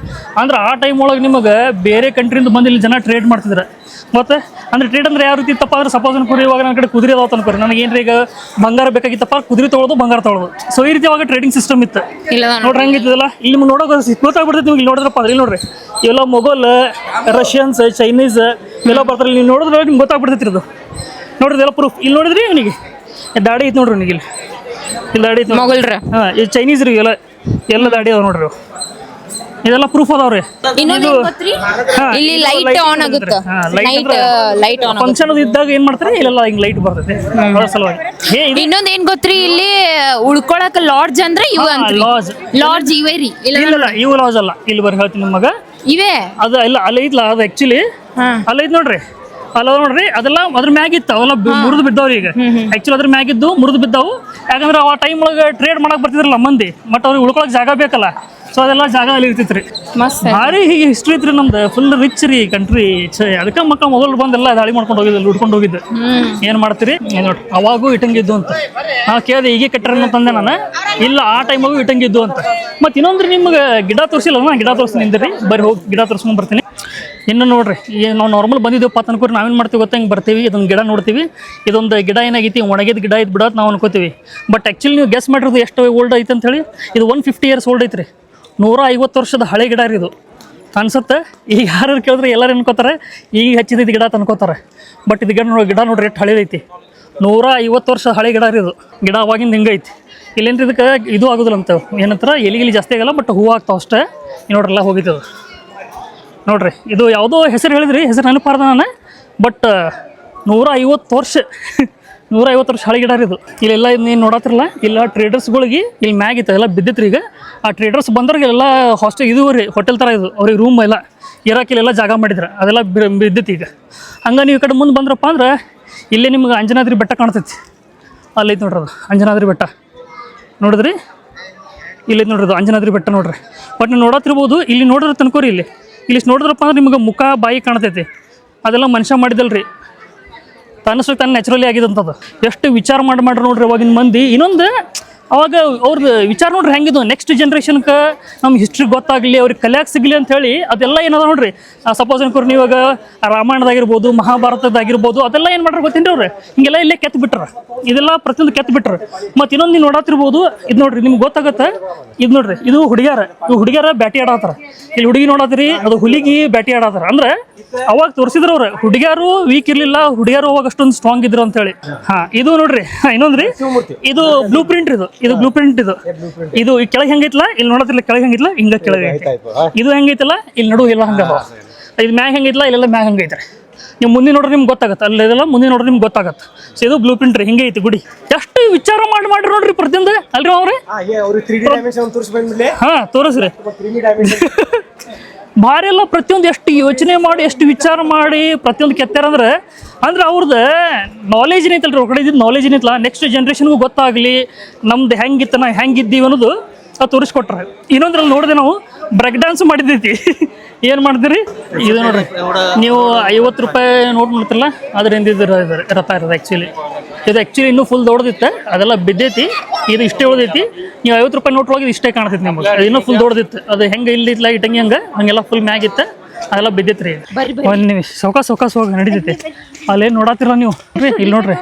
ಅಂದ್ರೆ ಆ ಟೈಮ್ ಒಳಗೆ ನಿಮಗೆ ಬೇರೆ ಕಂಟ್ರಿಯಿಂದ ಬಂದು ಇಲ್ಲಿ ಜನ ಟ್ರೇಡ್ ಮಾಡ್ತಿದ್ರೆ ಮತ್ತೆ ಅಂದ್ರೆ ಟ್ರೇಡ್ ಅಂದ್ರೆ ಯಾವ ರೀತಿ ಇತ್ತಪ್ಪ ಅಂದ್ರೆ ಸಪೋಸ್ ಅನ್ಕೋರಿ ಇವಾಗ ನನ್ನ ಕಡೆ ಕುದುರೆ ಅದಾವ ಅನ್ಕೋರಿ ನನಗೆ ಏನ್ರಿ ಈಗ ಬಂಗಾರ ಬೇಕಾಗಿತ್ತಪ್ಪ ಕುದುರೆ ತೊಗೊಳೋದು ಬಂಗಾರ ತೊಗೊಳೋದು ಸೊ ಈ ರೀತಿ ಅವಾಗ ಟ್ರೇಡಿಂಗ್ ಸಿಸ್ಟಮ್ ಇತ್ತು ನೋಡ್ರಿ ಹಂಗಿತ್ತಲ್ಲ ಇಲ್ಲಿ ನಿಮ್ಗೆ ನೋಡೋಕೆ ಗೊತ್ತಾಗ್ಬಿಡ್ತೈತೆ ನಿಮ್ಗೆ ಇಲ್ಲಿ ನೋಡಿದ್ರಪ್ಪ ಇಲ್ಲಿ ನೋಡ್ರಿ ಇವೆಲ್ಲ ಮೊಘಲ್ ರಷ್ಯನ್ಸ್ ಚೈನೀಸ್ ಎಲ್ಲ ಬರ್ತಾರೆ ನೀವು ನೋಡಿದ್ರೆ ನಿಮ್ಗೆ ಗೊತ್ತಾಗ್ಬಿಡ್ತೈತಿ ಇದು ನೋಡ್ರಿ ಇದೆಲ್ಲ ಪ್ರೂಫ್ ಇಲ್ಲಿ ನೋಡಿದ್ರಿ ಅವನಿಗೆ ದಾಡಿ ಐತೆ ನೋಡ್ರಿ ನಿಮಗೆ ಇಲ್ಲಿ ದಾಡಿ ಐತೆ ಮೊಘಲ್ರ ಹಾಂ ಇದು ಚೈನೀಸ್ ರೀ ಎಲ್ಲ ದಾಡಿ ಅದಾವ ನೋಡ್ರಿ ಇದೆಲ್ಲ ಪ್ರೂಫ್ ಅದಾವ್ರಿ ಇಲ್ಲಿ ಲೈಟ್ ಆನ್ ಆಗುತ್ತೆ ಲೈಟ್ ಆನ್ ಫಂಕ್ಷನ್ ಇದ್ದಾಗ ಏನ್ ಮಾಡ್ತಾರೆ ಇಲ್ಲೆಲ್ಲ ಹಿಂಗ್ ಲೈಟ್ ಬರ್ತೈತೆ ಸಲುವಾಗಿ ಇನ್ನೊಂದ್ ಏನ್ ಗೊತ್ತ್ರಿ ಇಲ್ಲಿ ಉಳ್ಕೊಳಕ ಲಾಡ್ಜ್ ಅಂದ್ರೆ ಇವು ಲಾಡ್ಜ್ ಇವೇ ರೀ ಇಲ್ಲ ಇವು ಲಾಡ್ಜ್ ಅಲ್ಲ ಇಲ್ಲಿ ಬರ್ ಹೇಳ್ತೀನಿ ನಿಮಗ ಇವೇ ಅದು ಇಲ್ಲ ಅಲ್ಲಿ ಐತ್ಲ ಅದು ಆಕ್ಚುಲಿ ಅಲ್ಲಿ ಐತ್ ನೋಡ್ರಿ ಅಲ್ಲ ನೋಡ್ರಿ ಅದೆಲ್ಲ ಅದ್ರ ಮ್ಯಾಗಿತ್ತು ಅವೆಲ್ಲ ಮುರಿದು ಬಿದ್ದಾವ್ರಿ ಈಗ ಆಕ್ಚುಲಿ ಅದ್ರ ಮ್ಯಾಗಿದ್ದು ಮುರಿದು ಬಿದ್ದಾವು ಯಾಕಂದ್ರೆ ಆ ಟೈಮ್ ಒಳಗೆ ಟ್ರೇಡ್ ಮಾಡಕ್ ಬರ್ತಿದ್ರಲ್ಲ ಮಂದಿ ಬಟ್ ಅವ್ರಿಗೆ ಉಳ್ಕೊಳಕ್ ಜಾಗ ಬೇಕಲ್ಲ ಸೊ ಅದೆಲ್ಲ ಜಾಗ ಅಲ್ಲಿ ಇರ್ತಿತ್ತು ರೀ ಭಾರಿ ಹೀಗೆ ಹಿಸ್ಟ್ರಿ ಐತ್ರಿ ನಮ್ದು ಫುಲ್ ರಿಚ್ ರೀ ಕಂಟ್ರಿ ಅದಕ್ಕೆ ಮಕ್ಕ ಮೊಘಲ್ ಬಂದೆಲ್ಲ ದಾಳಿ ಮಾಡ್ಕೊಂಡು ಹೋಗಿದ್ದು ಉಡ್ಕೊಂಡು ಹೋಗಿದ್ದು ಏನು ಮಾಡ್ತೀರಿ ನೋಡ್ರಿ ಅವಾಗೂ ಇಟ್ಟಂಗಿದ್ದು ಅಂತ ನಾವು ಕೇಳಿದೆ ಹೀಗೆ ಕಟ್ಟರ ತಂದೆ ನಾನು ಇಲ್ಲ ಆ ಟೈಮಾಗೂ ಇಟ್ಟಂಗಿದ್ದು ಅಂತ ಮತ್ತು ಇನ್ನೊಂದ್ರಿ ನಿಮ್ಗೆ ಗಿಡ ತೋರಿಸಿಲ್ಲ ನಾ ಗಿಡ ತೋರಿಸಿ ನಿಂದ್ರಿ ಬರೀ ಹೋಗಿ ಗಿಡ ತೋರಿಸ್ಕೊಂಡು ಬರ್ತೀನಿ ಇನ್ನು ನೋಡ್ರಿ ಈಗ ನಾವು ನಾರ್ಮಲ್ ಬಂದಿದ್ದೀವಪ್ಪ ಅನ್ಕೋರಿ ನಾವೇನು ಮಾಡ್ತೀವಿ ಗೊತ್ತಾ ಹಿಂಗೆ ಬರ್ತೀವಿ ಇದೊಂದು ಗಿಡ ನೋಡ್ತೀವಿ ಇದೊಂದು ಗಿಡ ಏನಾಗೈತಿ ಒಣಗಿದ ಗಿಡ ಐತೆ ಬಿಡೋದು ನಾವು ಅನ್ಕೋತೀವಿ ಬಟ್ ಆ್ಯಕ್ಚುಲಿ ನೀವು ಗೆಸ್ ಮಾಡಿರೋದು ಎಷ್ಟು ಓಲ್ಡ್ ಐತೆ ಅಂತ ಹೇಳಿ ಇದು 150 ಇಯರ್ಸ್ ಓಲ್ಡ್ ಐತ್ರಿ 150 ವರ್ಷದ ಹಳೆ ಗಿಡ ರೀ ಇದು ಅನ್ಸುತ್ತೆ ಈಗ ಯಾರು ಕೇಳಿದ್ರೆ ಎಲ್ಲರೂ ಅನ್ಕೋತಾರೆ ಈಗ ಹಚ್ಚಿದ ಗಿಡ ಅಂತ ಅನ್ಕೋತಾರೆ ಬಟ್ ಇದು ಗಿಡ ನೋಡ್ರಿ ಎಷ್ಟು ಹಳೇದೈತಿ 150 ವರ್ಷದ ಹಳೆ ಗಿಡ ರೀ ಇದು ಗಿಡ ಅವಾಗಿಂದ ಹಿಂಗೈತಿ ಇಲ್ಲೇನ್ರಿ ಇದಕ್ಕೆ ಇದು ಆಗೋದಿಲ್ಲ ಅಂತ ಏನಂತಾರ ಎಲಿಗಿಲಿ ಜಾಸ್ತಿ ಆಗಲ್ಲ ಬಟ್ ಹೂವು ಆಗ್ತಾವ ಅಷ್ಟೇ ನೋಡ್ರೆಲ್ಲ ಹೋಗಿದ್ದು ನೋಡ್ರಿ ಇದು ಯಾವುದೋ ಹೆಸರು ಹೇಳಿದ್ರಿ ಹೆಸರು ನೆನಪಾರ್ದ ನಾನು ಬಟ್ 150 ವರ್ಷ 150 ವರ್ಷ ಹಳೆ ಗಿಡ ರೀ ಇದು ಇಲ್ಲೆಲ್ಲ ಏನು ನೋಡತ್ತಿರಲ್ಲ ಇಲ್ಲ ಟ್ರೇಡರ್ಸ್ಗಳಿಗೆ ಇಲ್ಲಿ ಮ್ಯಾಗಿತ್ತು ಎಲ್ಲ ಬಿದ್ದಿತ್ರಿ ಈಗ ಆ ಟ್ರೇಡರ್ಸ್ ಬಂದವ್ರಿಗೆ ಎಲ್ಲ ಹಾಸ್ಟೆಲ್ ಇದು ರೀ ಹೋಟೆಲ್ ಥರ ಇದು ಅವ್ರಿಗೆ ರೂಮ್ ಎಲ್ಲ ಇರಾಕಿಲೆಲ್ಲ ಜಾಗ ಮಾಡಿದ್ರೆ ಅದೆಲ್ಲ ಬಿದ್ದಿತ್ತು ಈಗ ಹಂಗೆ ನೀವು ಈ ಕಡೆ ಮುಂದೆ ಬಂದ್ರಪ್ಪ ಅಂದ್ರೆ ಇಲ್ಲೇ ನಿಮ್ಗೆ ಅಂಜನಾದ್ರಿ ಬೆಟ್ಟ ಕಾಣ್ತೈತಿ ಅಲ್ಲೈತೆ ನೋಡ್ರಿ ಅದು ಅಂಜನಾದ್ರಿ ಬೆಟ್ಟ ನೋಡಿದ್ರಿ ಇಲ್ಲೈತೆ ನೋಡ್ರಿ ಅದು ಅಂಜನಾದ್ರಿ ಬೆಟ್ಟ ನೋಡ್ರಿ ಬಟ್ ನೀವು ನೋಡತ್ತಿರ್ಬೋದು ಇಲ್ಲಿ ನೋಡಿದ್ರೆ ತನ್ಕೋರಿ ಇಲ್ಲಿ ನೋಡಿದ್ರಪ್ಪ ಅಂದ್ರೆ ನಿಮ್ಗೆ ಮುಖ ಬಾಯಿ ಕಾಣ್ತೈತಿ ಅದೆಲ್ಲ ಮನುಷ್ಯ ಮಾಡಿದಲ್ರಿ ತನ್ನಷ್ಟು ತಾನು ನ್ಯಾಚುರಲಿ ಆಗಿದಂಥದ್ದು ಎಷ್ಟು ವಿಚಾರ ಮಾಡ್ರಿ ನೋಡ್ರಿ ಅವಾಗಿನ ಮಂದಿ ಇನ್ನೊಂದು ಅವಾಗ ಅವ್ರದ್ದು ವಿಚಾರ ನೋಡ್ರಿ ಹೆಂಗಿದು ನೆಕ್ಸ್ಟ್ ಜನ್ರೇಷನ್ಗೆ ನಮ್ಮ ಹಿಸ್ಟ್ರಿ ಗೊತ್ತಾಗಲಿ ಅವ್ರಿಗೆ ಕಲಿಯಾಕೆ ಸಿಗಲಿ ಅಂತ ಹೇಳಿ ಅದೆಲ್ಲ ಏನದ ನೋಡ್ರಿ ಸಪೋಸ್ ಅನ್ಕೋರಿ ನೀವಾಗ ರಾಮಾಯಣದಾಗಿರ್ಬೋದು ಮಹಾಭಾರತದಾಗಿರ್ಬೋದು ಅದೆಲ್ಲ ಏನು ಮಾಡ್ರಿ ಗೊತ್ತೇನ್ರಿ ಅವ್ರು ಹಿಂಗೆಲ್ಲ ಇಲ್ಲೇ ಕೆತ್ತು ಬಿಟ್ರ ಇದೆಲ್ಲ ಪ್ರತಿಯೊಂದು ಕೆತ್ತು ಬಿಟ್ರು ಮತ್ತು ಇನ್ನೊಂದು ನೀವು ನೋಡತ್ತಿರ್ಬೋದು ಇದು ನೋಡ್ರಿ ನಿಮ್ಗೆ ಗೊತ್ತಾಗತ್ತೆ ಇದು ನೋಡ್ರಿ ಇದು ಹುಡುಗಿಯರ ಬ್ಯಾಟಿ ಆಡತ್ತಾರ ಇಲ್ಲಿ ಹುಡುಗಿ ನೋಡತ್ರಿ ಅದು ಹುಲಿಗಿ ಬ್ಯಾಟಿ ಆಡತ್ತಾರ ಅಂದ್ರೆ ಅವಾಗ ತೋರಿಸಿದ್ರು ಅವ್ರು ಹುಡುಗಿಯರು ವೀಕ್ ಇರ್ಲಿಲ್ಲ ಹುಡುಗಿಯರು ಅವಾಗ ಅಷ್ಟೊಂದು ಸ್ಟ್ರಾಂಗ್ ಇದ್ರು ಅಂತ ಹೇಳಿ ಇದು ನೋಡ್ರಿ ಇನ್ನೊಂದ್ರಿ ಇದು ಬ್ಲೂ ಪ್ರಿಂಟ್ ಇದು ಬ್ಲೂ ಪ್ರಿಂಟ್ ಇದು ಈ ಕೆಳಗೆ ಹೆಂಗೈತಲ್ಲ ಇಲ್ಲಿ ನೋಡತ್ತಿಲ್ಲ ಕೆಳಗೆ ಹೆಂಗಿತ್ಲ ಹಿಂಗ ಕೆಳಗೆ ಇದು ಹೆಂಗೈತಲ್ಲ ಇಲ್ಲಿ ನಡು ಇಲ್ಲ ಹಂಗ ಇದು ಮ್ಯಾಗ ಹೆಂಗೈತಲ್ಲ ಇಲ್ಲೆಲ್ಲ ಮ್ಯಾಗ ಹಂಗೈತ್ರಿ ನೀವು ಮುಂದೆ ನೋಡ್ರಿ ನಿಮ್ಗೆ ಗೊತ್ತಾಗತ್ತೆ ಅಲ್ಲೆಲ್ಲ ಮುಂದೆ ನೋಡ್ರಿ ನಿಮ್ಗೆ ಗೊತ್ತಾಗತ್ತೆ ಸೊ ಇದು ಬ್ಲೂ ಪ್ರಿಂಟ್ ರೀ ಹಿಂಗೆ ಐತಿ ಗುಡಿ ಎಷ್ಟು ವಿಚಾರ ಮಾಡ್ರಿ ನೋಡ್ರಿ ಪ್ರತಿಯೊಂದು ಅಲ್ರಿ ಅವ್ರಿ ಹಾ ತೋರಿಸ್ರಿ ಭಾರಿ ಎಲ್ಲ ಪ್ರತಿಯೊಂದು ಎಷ್ಟು ಯೋಚನೆ ಮಾಡಿ ಎಷ್ಟು ವಿಚಾರ ಮಾಡಿ ಪ್ರತಿಯೊಂದು ಕೆತ್ತಾರ ಅಂದ್ರೆ ಅವ್ರದ್ದು ನಾಲೆಜ್ ಏನೈತಲ್ರಿ ಹೊರಗಡೆ ಇದ್ದಿದ್ದು ನಾಲೆಜ್ ಏನೈತಲ್ಲ ನೆಕ್ಸ್ಟ್ ಜನ್ರೇಷನ್ಗೂ ಗೊತ್ತಾಗಲಿ ನಮ್ದು ಹೆಂಗಿತ್ತು ನಾವು ಹೆಂಗಿದ್ದೀವಿ ಅನ್ನೋದು ಅದು ತೋರಿಸ್ಕೊಟ್ರೆ ಇನ್ನೊಂದ್ರಲ್ಲಿ ನೋಡಿದೆ ನಾವು ಬ್ರೇಕ್ ಡ್ಯಾನ್ಸ್ ಮಾಡಿದ್ದೈತಿ ಏನು ಮಾಡ್ತೀರಿ ಇದು ನೋಡ್ರಿ ನೀವು 50 ರೂಪಾಯಿ ನೋಟ್ ಮಾಡ್ತಿರಲ್ಲ ಅದರಿಂದ ಇದು ರಥ ಇರೋದು ಆ್ಯಕ್ಚುಲಿ ಇದು ಆ್ಯಕ್ಚುಲಿ ಇನ್ನೂ ಫುಲ್ ದೊಡ್ಡದಿತ್ತು ಅದೆಲ್ಲ ಬಿದ್ದೈತಿ ಇದು ಇಷ್ಟೇ ಉಳ್ದೈತಿ ನೀವು 50 ರೂಪಾಯಿ ನೋಟ್ ಒಳಗೆ ಇಷ್ಟೇ ಕಾಣ್ತೈತಿ ನಮಗೆ ಅದು ಇನ್ನೂ ಫುಲ್ ದೊಡ್ಡದಿತ್ತು ಅದು ಹೆಂಗೆ ಇಲ್ಲಿತ್ತಲ್ಲ ಇಟ್ಟಂಗೆ ಹಂಗೆಲ್ಲ ಫುಲ್ ಮ್ಯಾಗಿತ್ತು ಅದೆಲ್ಲ ಬಿದ್ದೈತ್ರಿ ಒಂದು ನಿಮಿಷ ಸೌಕಾಸ ಹೋಗಿ ನಡೀತೈತಿ ಅಲ್ಲೇನು ನೋಡತ್ತಿರಲ್ಲ ನೀವು ಇಲ್ಲಿ ನೋಡ್ರಿ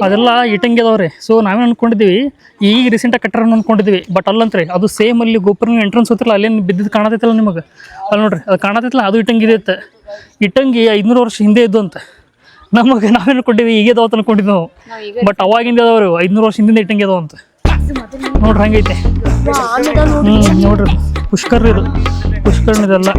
ಅದೆಲ್ಲ ಇಟ್ಟಂಗೆ ಅದಾವ್ರಿ ಸೊ ನಾವೇನು ಅನ್ಕೊಂಡಿದ್ದೀವಿ ಈಗ ರೀಸೆಂಟಾಗಿ ಕಟ್ಟರ ಅನ್ಕೊಂಡಿದ್ದೀವಿ ಬಟ್ ಅಲ್ಲಂತ್ರಿ ಅದು ಸೇಮ್ ಅಲ್ಲಿ ಗೋಪುರ ಎಂಟ್ರೆನ್ಸ್ ಹೋಗ್ತಿರಲ್ಲ ಅಲ್ಲೇನು ಬಿದ್ದಿದ್ದು ಕಾಣತೈತಲ್ಲ ನಿಮಗೆ ಅಲ್ಲಿ ನೋಡ್ರಿ ಅದು ಕಾಣತೈತಲ್ಲ ಅದು ಇಟ್ಟಂಗಿ ಇದೈತೆ ಇಟ್ಟಂಗಿ 500 ವರ್ಷ ಹಿಂದೆ ಇದ್ದು ಅಂತ ನಮಗೆ ನಾವೇನು ಕೊಟ್ಟಿವಿ ಈಗ ಅದಾವತ್ತು ಅನ್ಕೊಂಡಿದ್ವಿ ನಾವು ಬಟ್ ಅವಾಗಿಂದ ಅದಾವ್ರಿ 500 ವರ್ಷ ಹಿಂದಿಂದ ಇಟ್ಟಂಗಿ ಅದಾವ ಅಂತ ನೋಡ್ರಿ ಹಂಗೈತೆ ನೋಡ್ರಿ ಪುಷ್ಕರ್ ಇದು ಪುಷ್ಕರ್ಣಿದೆಲ್ಲ